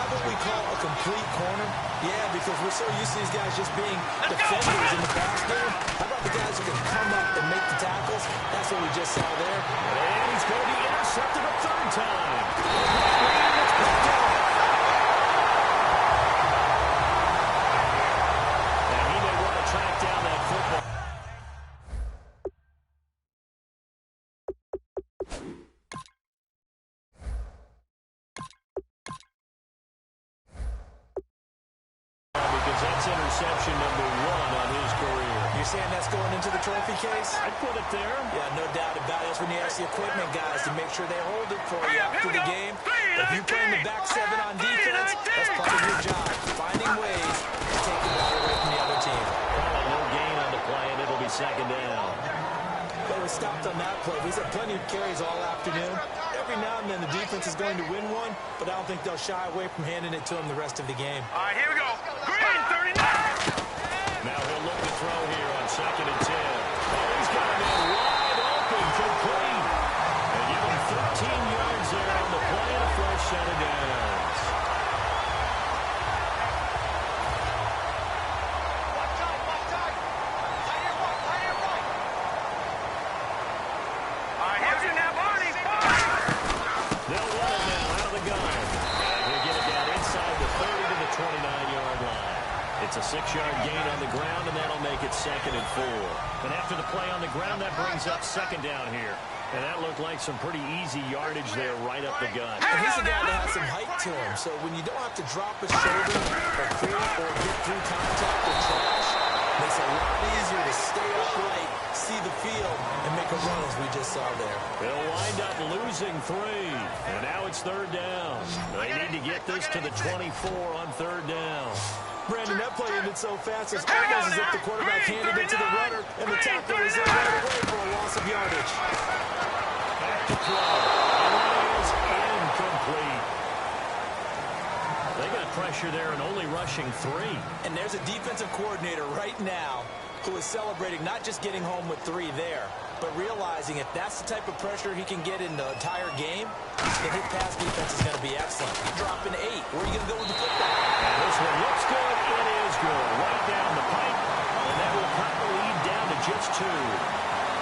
that what we call a complete corner? Yeah, because we're so used to these guys just being defenders in the pass game. How about the guys who can come up and make the tackles? That's what we just saw there. And he's going to be intercepted a third time. And he may want to track down that football. Because that's interception number 1 on his career. You're saying that's going into the trophy case? I'd put it there. Yeah, no doubt about it. That's when you ask the equipment guys to make sure they hold it for you after the game. If you play in the back 7 on defense, that's part of your job. Finding ways to take the ball away from the other team. Probably no gain on the play, and it'll be second down. They were stopped on that play. He's had plenty of carries all afternoon. Every now and then the defense is going to win one, but I don't think they'll shy away from handing it to him the rest of the game. All right, here we go. Green, 39. Now he'll look to throw here on 2nd and 10. Oh, he's got him in wide open, complete. And give him 13 yards there on the play and a fresh set of downs. All right, here's your now, Barney. They'll run it now out of the gun. And he'll get it down inside the 30 to the 29-yard line. It's a 6-yard gain on the ground, and that'll make it 2nd and 4. And after the play on the ground, that brings up 2nd down here. And that looked like some pretty easy yardage there right up the gut. And he's a guy that has some height to him, so when you don't have to drop his shoulder or create or get through contact with trash, it makes it a lot easier to stay upright, see the field, and make a run as we just saw there. They'll wind up losing 3, and now it's 3rd down. They need to get this to the 24 on 3rd down. Brandon, that play ended so fast, it's almost as if the quarterback handed it to the runner, and the tackler was there right away for a loss of yardage. Back to throw. And it is incomplete. They got pressure there and only rushing 3. And there's a defensive coordinator right now who is celebrating not just getting home with 3 there, but realizing if that's the type of pressure he can get in the entire game, then his pass defense is going to be excellent. Dropping 8. Where are you going to go with the football? And this one looks good. It is good. Right down the pipe. And that will cut the lead down to just 2.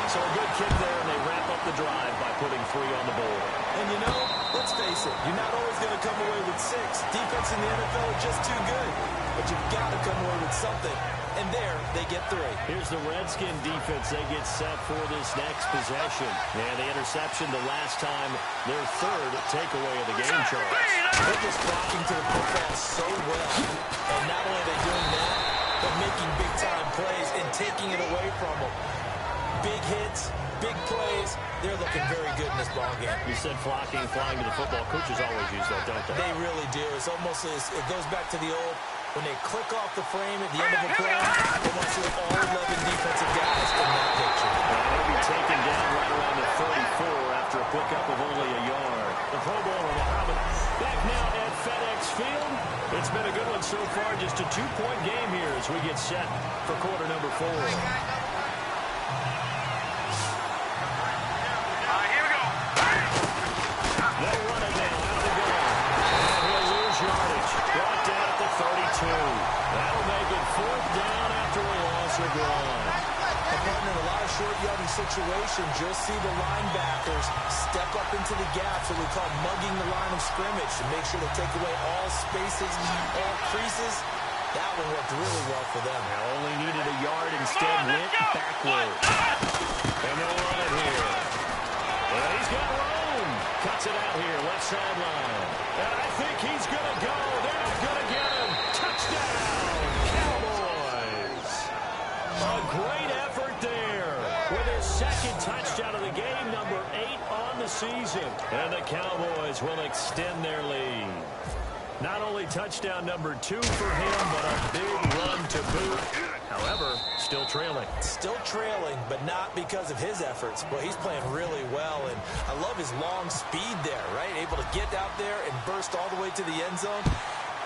So a good kick there, and they wrap up the drive by putting 3 on the board. And you know, let's face it, you're not always going to come away with 6. Defense in the NFL is just too good. But you've got to come away with something. And there, they get 3. Here's the Redskin defense. They get set for this next possession. And the interception the last time, their 3rd takeaway of the game, Charles. They're just blocking to the football so well. And not only are they doing that, but making big-time plays and taking it away from them. Big hits, big plays. They're looking very good in this ballgame. You said flocking, flying to the football. Coaches always use that, don't they? They really do. It's almost as it goes back to the old, when they click off the frame at the end of a play, they want to see all 11 defensive guys in that picture. They'll be taken down right around the 34 after a pickup of only a yard. The Pro Bowler, Muhammad, back now at FedEx Field. It's been a good one so far. Just a 2-point game here as we get set for quarter number 4. They'll run it now out of the gun. And he'll lose yardage. Brought down at the 32. That'll make it 4th down after a loss of ground. In a lot of short yardage situations, you'll see the linebackers step up into the gaps, what we call mugging the line of scrimmage, to make sure to take away all spaces, all creases. That one worked really well for them. They only needed a yard, instead went backward. And they'll run it here. And he's got room. Cuts it out here, left sideline. And I think he's going to go. They're not going to get him. Touchdown, Cowboys. A great effort there with their 2nd touchdown of the game, number 8 on the season. And the Cowboys will extend their lead. Not only touchdown number 2 for him, but a big run to boot. However, still trailing. Still trailing, but not because of his efforts. But he's playing really well, and I love his long speed there, right? Able to get out there and burst all the way to the end zone,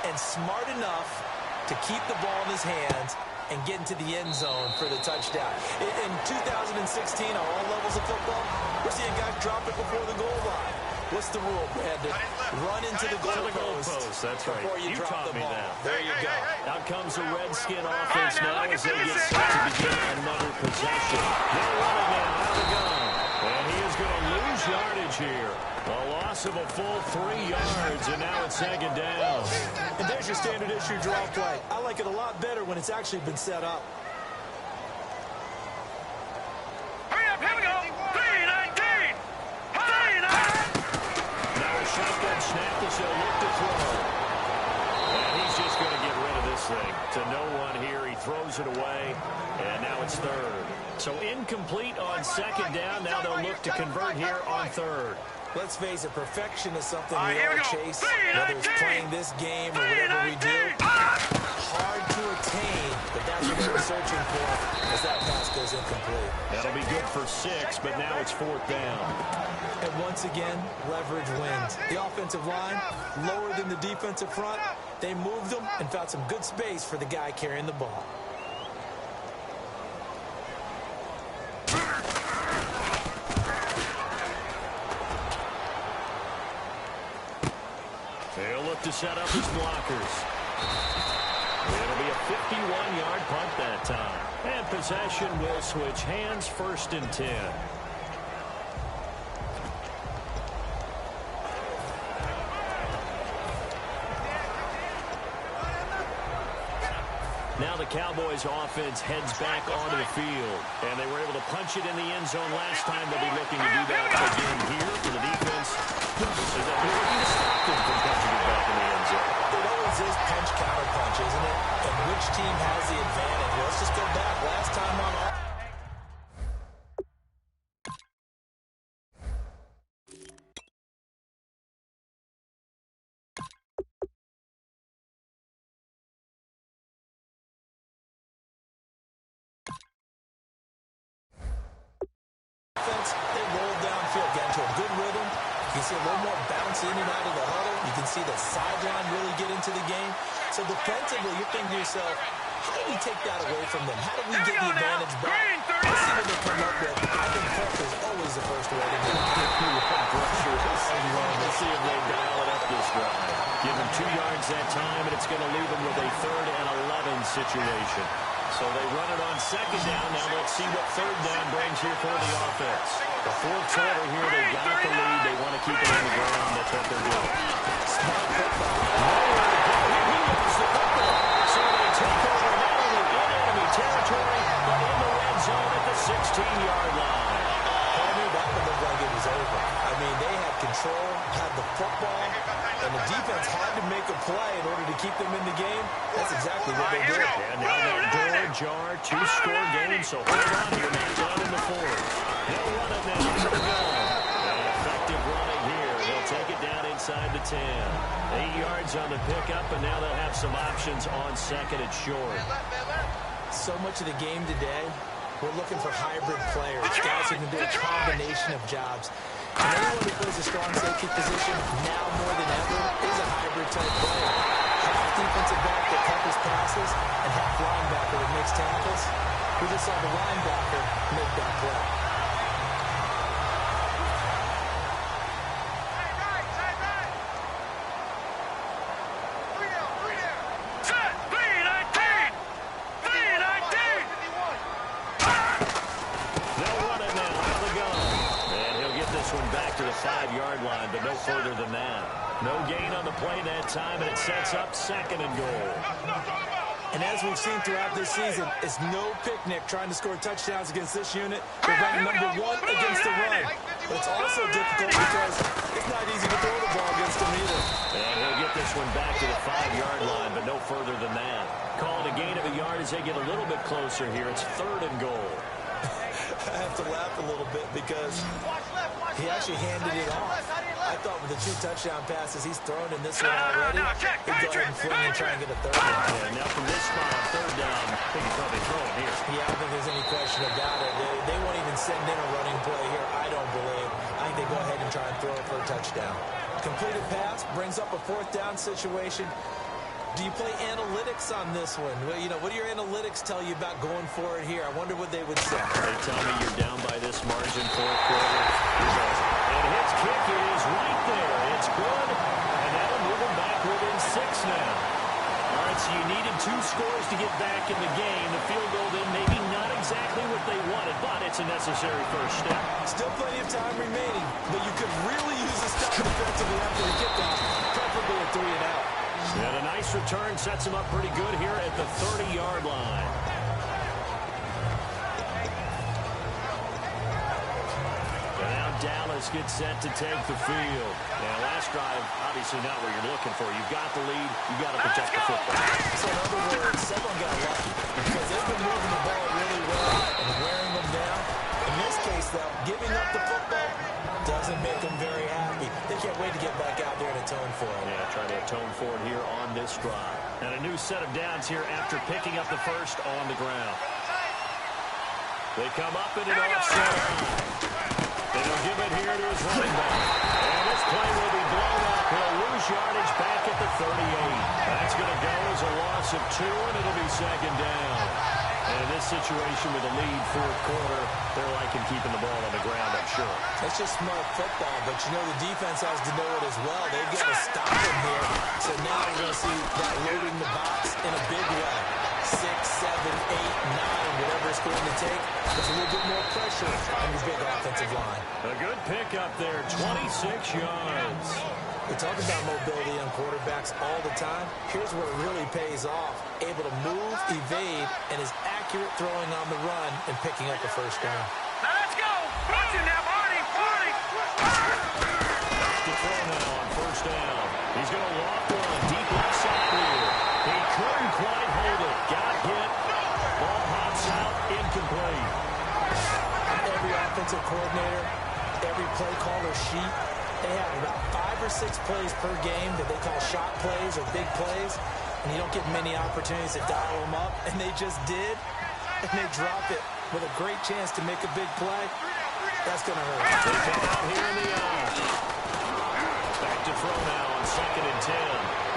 and smart enough to keep the ball in his hands and get into the end zone for the touchdown. In 2016, on all levels of football, we're seeing guys drop it before the goal line. What's the rule, Brandon? Run into the goalpost. That's right. Before you drop the ball. There you go. Out comes the Redskin offense now as they get set to begin another possession. They're running now out of the gun. And he is going to lose yardage here. A loss of a full 3 yards, and now it's second down. And there's your standard issue draw play. I like it a lot better when it's actually been set up. Hurry up, here we go. 3-19. 3-19. Now a shotgun snap as he'll look to throw. And he's just going to get rid of this thing. To no one here. He throws it away, and now it's third. So incomplete on second down. Now they'll look to convert here on third. Let's face it, perfection is something we here all we go. chase, whether it's playing this game or whatever we do. Hard to attain, but that's what we're searching for as that pass goes incomplete. That'll be good for 6, but now it's fourth down. And once again, leverage wins. The offensive line, lower than the defensive front. They moved them and found some good space for the guy carrying the ball. They'll look to set up his blockers. It'll be a 51-yard punt that time. And possession will switch hands, first and 10. Now the Cowboys offense heads back onto the field. And they were able to punch it in the end zone last time. They'll be looking to do that again here for the defense. So they'll be looking to stop them from punching it back in the end zone. It always is punch-counter-punch, isn't it? And which team has the advantage? Let's just go back. Last time on all. They roll downfield, get into a good rhythm. You can see a little more bounce in and out of the huddle. You can see the sideline really get into the game. So defensively, you're thinking to yourself, how do we take that away from them? How do we get the advantage back? Let's see what they come up with. I think pressure is always the first way to get it. Let's see if they dial it up this drive. Give them 2 yards that time, and it's going to leave them with a 3rd and 11 situation. So they run it on second down. Now let's see what third down brings here for the offense. The 4th quarter here, they got the lead. They want to keep it on the ground. That's what they're doing. Smart football. He loves the football. So they take over not only in enemy territory, but in the red zone at the 16-yard line. That would look like it was over. I mean, they had control, had the football, and the defense had to make a play in order to keep them in the game. That's exactly what they did. And now that door ajar, 2-score game, so hold on here, not done in the 4th. They'll run it now to the goal. And effective running here. They'll take it down inside the 10. 8 yards on the pickup, and now they'll have some options on second and short. So much of the game today, we're looking for hybrid players, guys who can do a combination of jobs. And anyone who plays a strong safety position, now more than ever, is a hybrid-type player. Half defensive back that covers passes, and half linebacker that makes tackles. We just saw the linebacker make that play. To the 5-yard line, but no further than that. No gain on the play that time, and it sets up second and goal. And as we've seen throughout this season, it's no picnic trying to score touchdowns against this unit. They're ranked number 1 against the run. But it's also difficult because it's not easy to throw the ball against them either. And he'll get this one back to the 5-yard line, but no further than that. Calling a gain of a yard as they get a little bit closer here. It's third and goal. I have to laugh a little bit because he actually handed it off. I thought with the 2 touchdown passes he's thrown in this one already, he'd go ahead and fling and try and get a third one. Yeah, now from this spot on third down, I think he's probably throwing here. Yeah, I don't think there's any question about it. They won't even send in a running play here, I don't believe. I think they go ahead and try and throw it for a touchdown. Completed pass brings up a 4th down situation. Do you play analytics on this one? Well, you know, what do your analytics tell you about going for it here? I wonder what they would say. They tell me you're down by this margin, fourth quarter. And his kick is right there. It's good. And that'll move him back within 6 now. All right, so you needed 2 scores to get back in the game. The field goal then maybe not exactly what they wanted, but it's a necessary first step. Still plenty of time remaining, but you could really use a stop defensively after the kickoff, preferably a 3-and-out. And a nice return sets him up pretty good here at the 30-yard line. And now Dallas gets set to take the field. Now, last drive, obviously not where you're looking for. You've got the lead. You've got to protect the football. So in other words, someone got lucky because they've been moving the ball really well and wearing them down. In this case, though, giving up the football doesn't make them very happy. They can't wait to get back out there and atone for it. Yeah, trying to atone for it here on this drive. And a new set of downs here after picking up the first on the ground. They come up in an offset. And he'll give it here to his running back. And this play will be blown up. He'll lose yardage back at the 38. That's going to go as a loss of 2, and it'll be second down. And in this situation with a lead fourth quarter, they're liking keeping the ball on the ground, I'm sure. That's just smart football, but you know the defense has to know it as well. They've got to stop him here. So now we're going to see that loading the box in a big way. 6, 7, 8, 9, whatever it's going to take. There's a little bit more pressure on your big offensive line. A good pickup there, 26 yards. We talk about mobility on quarterbacks all the time. Here's where it really pays off. Able to move, evade, and is accurate throwing on the run and picking up the first down. Now let's go. Watch it now, Marty. To throw now on first down. He's going to walk one deep left side here. He couldn't quite hold it. Got hit. Ball pops out. Incomplete. Every offensive coordinator, every play caller sheet, they have about 5 or 6 plays per game that they call shot plays or big plays, and you don't get many opportunities to dial them up, and they just did, and they drop it with a great chance to make a big play. That's going to hurt. They come out here in the eye. Back to throw now on 2nd and 10.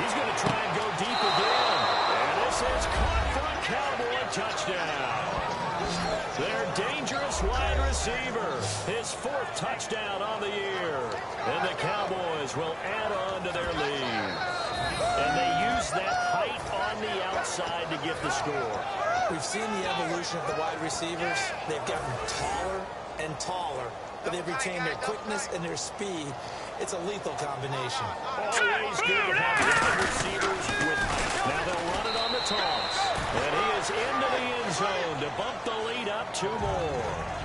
He's going to try and go deep again, and this is caught for a Cowboy touchdown. Their dangerous wide receiver, his 4th touchdown on the year. And the Cowboys will add on to their lead. And they use that height on the outside to get the score. We've seen the evolution of the wide receivers. They've gotten taller and taller, but they've retained their quickness and their speed. It's a lethal combination. Always good to have wide receivers with height. Now they'll run it on the toss. And he is into the end zone to bump the lead up 2 more.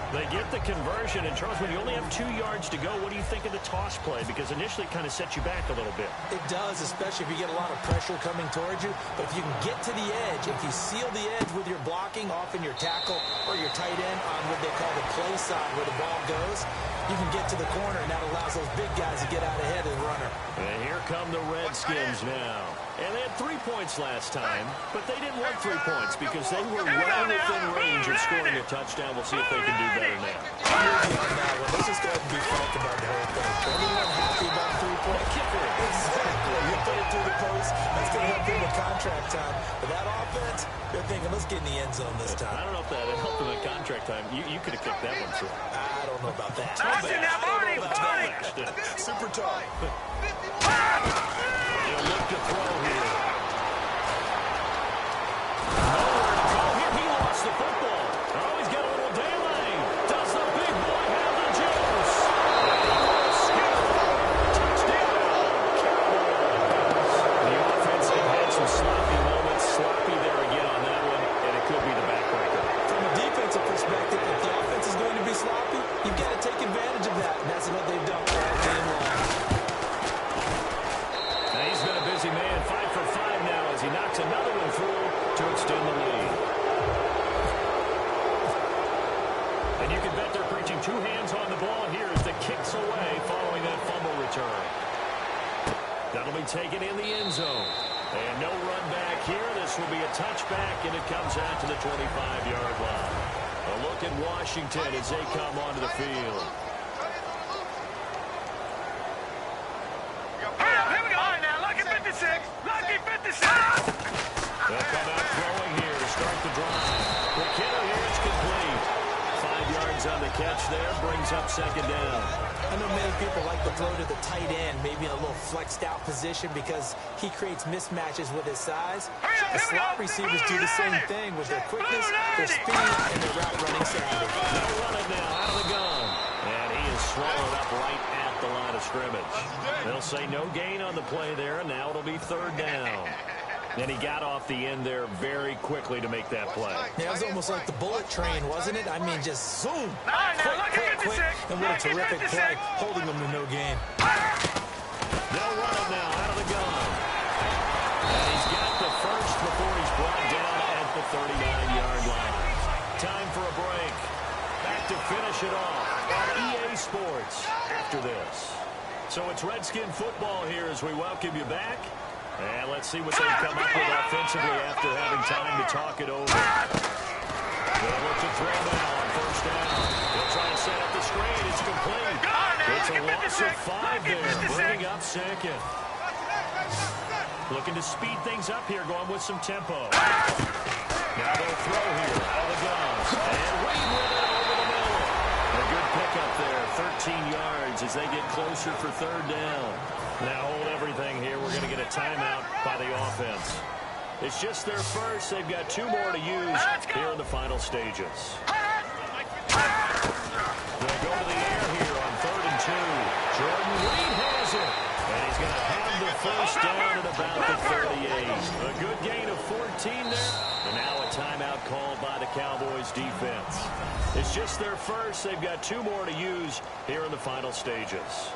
They get the conversion. And, Charles, when you only have 2 yards to go, what do you think of the toss play? Because initially it kind of sets you back a little bit. It does, especially if you get a lot of pressure coming towards you. But if you can get to the edge, if you seal the edge with your blocking, often your tackle or your tight end on what they call the play side where the ball goes, you can get to the corner, and that allows those big guys to get out ahead of the runner. And here come the Redskins now. And they had 3 points last time, but they didn't want 3 points because they were well within range of scoring a touchdown. We'll see if they can do better now. Let's just go ahead and be frank about the whole thing. Anyone happy about 3 points? Exactly. You put it through the post. That's going to help them with contract time. But that offense, they're thinking, let's get in the end zone this time. I don't know if that helped them at contract time. You could have kicked that one through. I don't know about that. Now, Marty. Super tough. He'll look to throw here. Nowhere to go here. He lost the football. Oh, he's got a little daylight. Does the big boy have the juice? Touchdown, Cowboys. The offense had some sloppy moments. Sloppy there again on that one, and it could be the backbreaker. From a defensive perspective, if the offense is going to be sloppy, you've got to take advantage of that, and that's what they've done all game long. Now he's been a busy man, 5 for 5 now as he knocks another one through to extend the lead. And you can bet they're preaching 2 hands on the ball here as the kick's away following that fumble return. That'll be taken in the end zone. And no run back here. This will be a touchback, and it comes out to the 25-yard line. A look at Washington as they come onto the field. Here we go. All right, now, lucky 56. Lucky 56. They'll come out throwing here to start the drive. Quick hitter here, it's complete. 5 yards on the catch there, brings up second down. I know many people like to throw to the tight end, maybe in a little flexed out position because he creates mismatches with his size. The slot receivers do the same thing with their quickness, their speed, and their route running savvy. They'll run it now out of the gun. And he is swallowed up right at the line of scrimmage. They'll say no gain on the play there, and now it'll be third down. And he got off the end there very quickly to make that play. Yeah, it was almost like the bullet train, wasn't it? I mean, just zoom. Quick. And what a terrific play, holding them to no gain. They'll run it now out of the gun. And he's got the first before he's brought down at the 39-yard line. Time for a break. Back to finish it off on EA Sports after this. So it's Redskin football here as we welcome you back. And let's see what they've come up with offensively after having time to talk it over. They'll look to throw now on first down. They'll try and set up the screen. It's complete. It's a loss of 5 there, bringing up second. Looking to speed things up here, going with some tempo. Now they'll throw here out of the gun. And Wade with it over the middle. A good pickup there, 13 yards as they get closer for third down. Now hold everything here. We're going to get a timeout by the offense. It's just their first. They've got 2 more to use here in the final stages. They go to the air here on 3rd and 2. Jordan Reed has it. And he's going to have the first down at about the 38. A good gain of 14 there. And now a timeout called by the Cowboys defense. It's just their first. They've got 2 more to use here in the final stages.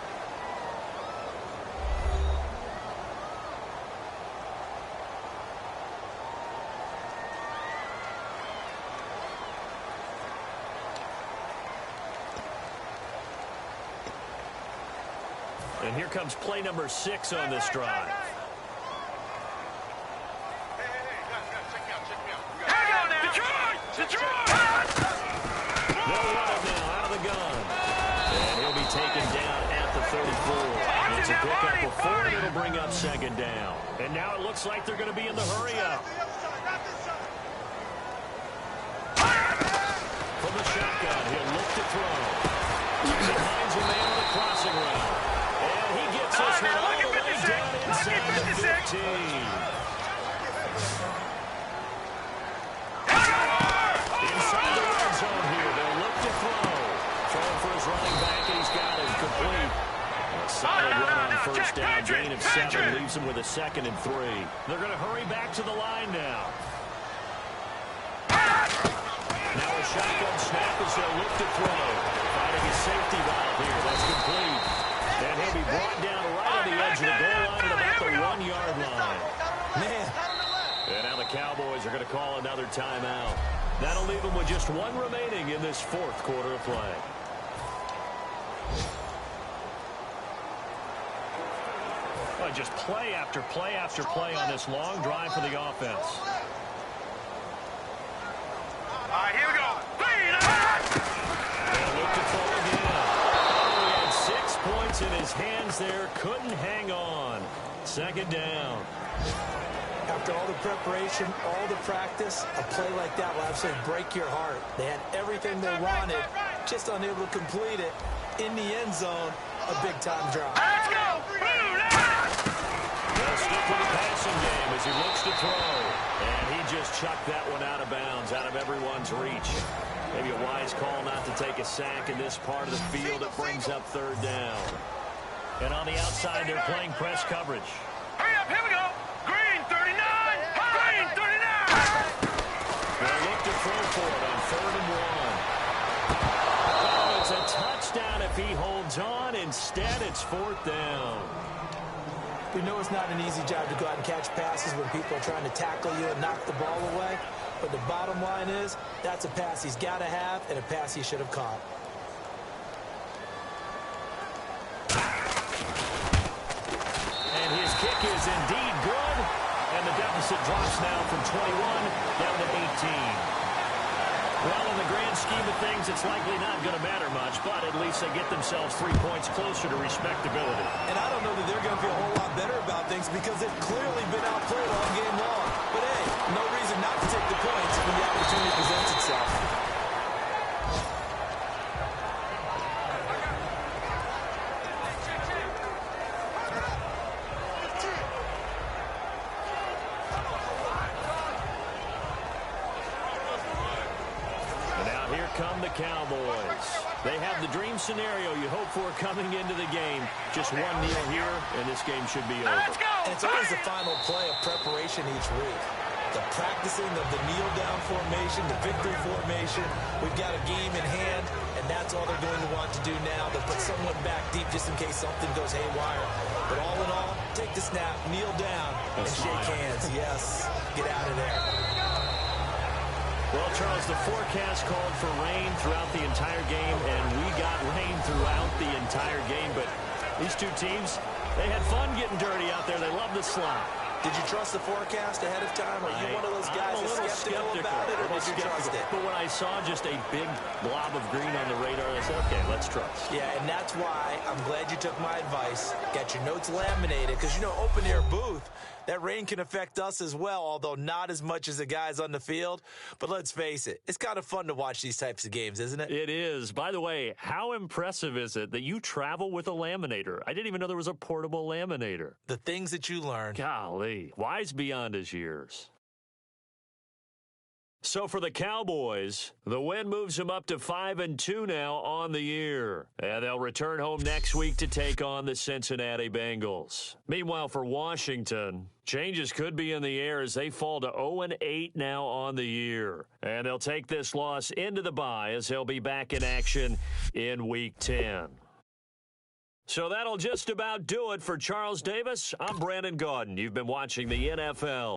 And here comes play number 6 on this drive. Detroit! They'll run it now out of the gun. And he'll be taken down at the 34. It's a pickup of 4, and it'll bring up second down. And now it looks like they're going to be in the hurry-up. From the shotgun, he'll look to throw. He finds a man on the crossing route. And he gets this one all the way down inside the 15. Inside the red zone here, they'll look to throw. Throwing for his running back, and he's got it complete. A solid run on first down, gain of 7, leaves him with a 2nd and 3. They're going to hurry back to the line now. Now a shotgun snap as they'll look to throw. Finding his safety valve here, that's complete. And he'll be brought down right on the edge of the goal line at about the 1-yard line. Man. And now the Cowboys are going to call another timeout. That'll leave them with just 1 remaining in this 4th quarter of play. Well, just play after play after play on this long drive for the offense. All right, here we go. And look to throw again. Oh, he had 6 points in his hands there. Couldn't hang on. Second down. After all the preparation, all the practice, a play like that will absolutely break your heart. They had everything they wanted, just unable to complete it. In the end zone, a big-time drop. Let's go. They'll stick with the passing game as he looks to throw. And he just chucked that one out of bounds, out of everyone's reach. Maybe a wise call not to take a sack in this part of the field. It brings up third down. And on the outside, they're playing press coverage. Hurry up, here we go. Green 39. Green 39. They'll look to throw for it on 3rd and 1. Oh, it's a touchdown if he holds on. Instead, it's 4th down. We know it's not an easy job to go out and catch passes when people are trying to tackle you and knock the ball away. But the bottom line is, that's a pass he's got to have and a pass he should have caught. And his kick is indeed good. And the deficit drops now from 21 down to 18. Well, in the grand scheme of things, it's likely not going to matter much, but at least they get themselves 3 points closer to respectability. And I don't know that they're going to feel a whole lot better about things because they've clearly been outplayed all game long. But hey, no reason not to take the points when the opportunity presents itself. Come the Cowboys. They have the dream scenario you hope for coming into the game. Just one kneel here, and this game should be over. Let's go! And it's always the final play of preparation each week. The practicing of the kneel-down formation, the victory formation. We've got a game in hand, and that's all they're going to want to do now. They'll put someone back deep just in case something goes haywire. But all in all, take the snap, kneel down, and shake hands. Yes, get out of there. Well, Charles, the forecast called for rain throughout the entire game, and we got rain throughout the entire game. But these two teams, they had fun getting dirty out there. They love the slop. Did you trust the forecast ahead of time? Are you one of those guys that's skeptical about it, or did you trust it? But when I saw just a big blob of green on the radar, I said, okay, let's trust. Yeah, and that's why I'm glad you took my advice. Got your notes laminated, because, you know, open-air booth, that rain can affect us as well, although not as much as the guys on the field. But let's face it, it's kind of fun to watch these types of games, isn't it? It is. By the way, how impressive is it that you travel with a laminator? I didn't even know there was a portable laminator. The things that you learn. Golly, wise beyond his years. So for the Cowboys, the win moves them up to 5-2 now on the year. And they'll return home next week to take on the Cincinnati Bengals. Meanwhile, for Washington, changes could be in the air as they fall to 0-8 now on the year. And they'll take this loss into the bye as they'll be back in action in Week 10. So that'll just about do it for Charles Davis. I'm Brandon Gaudin. You've been watching the NFL.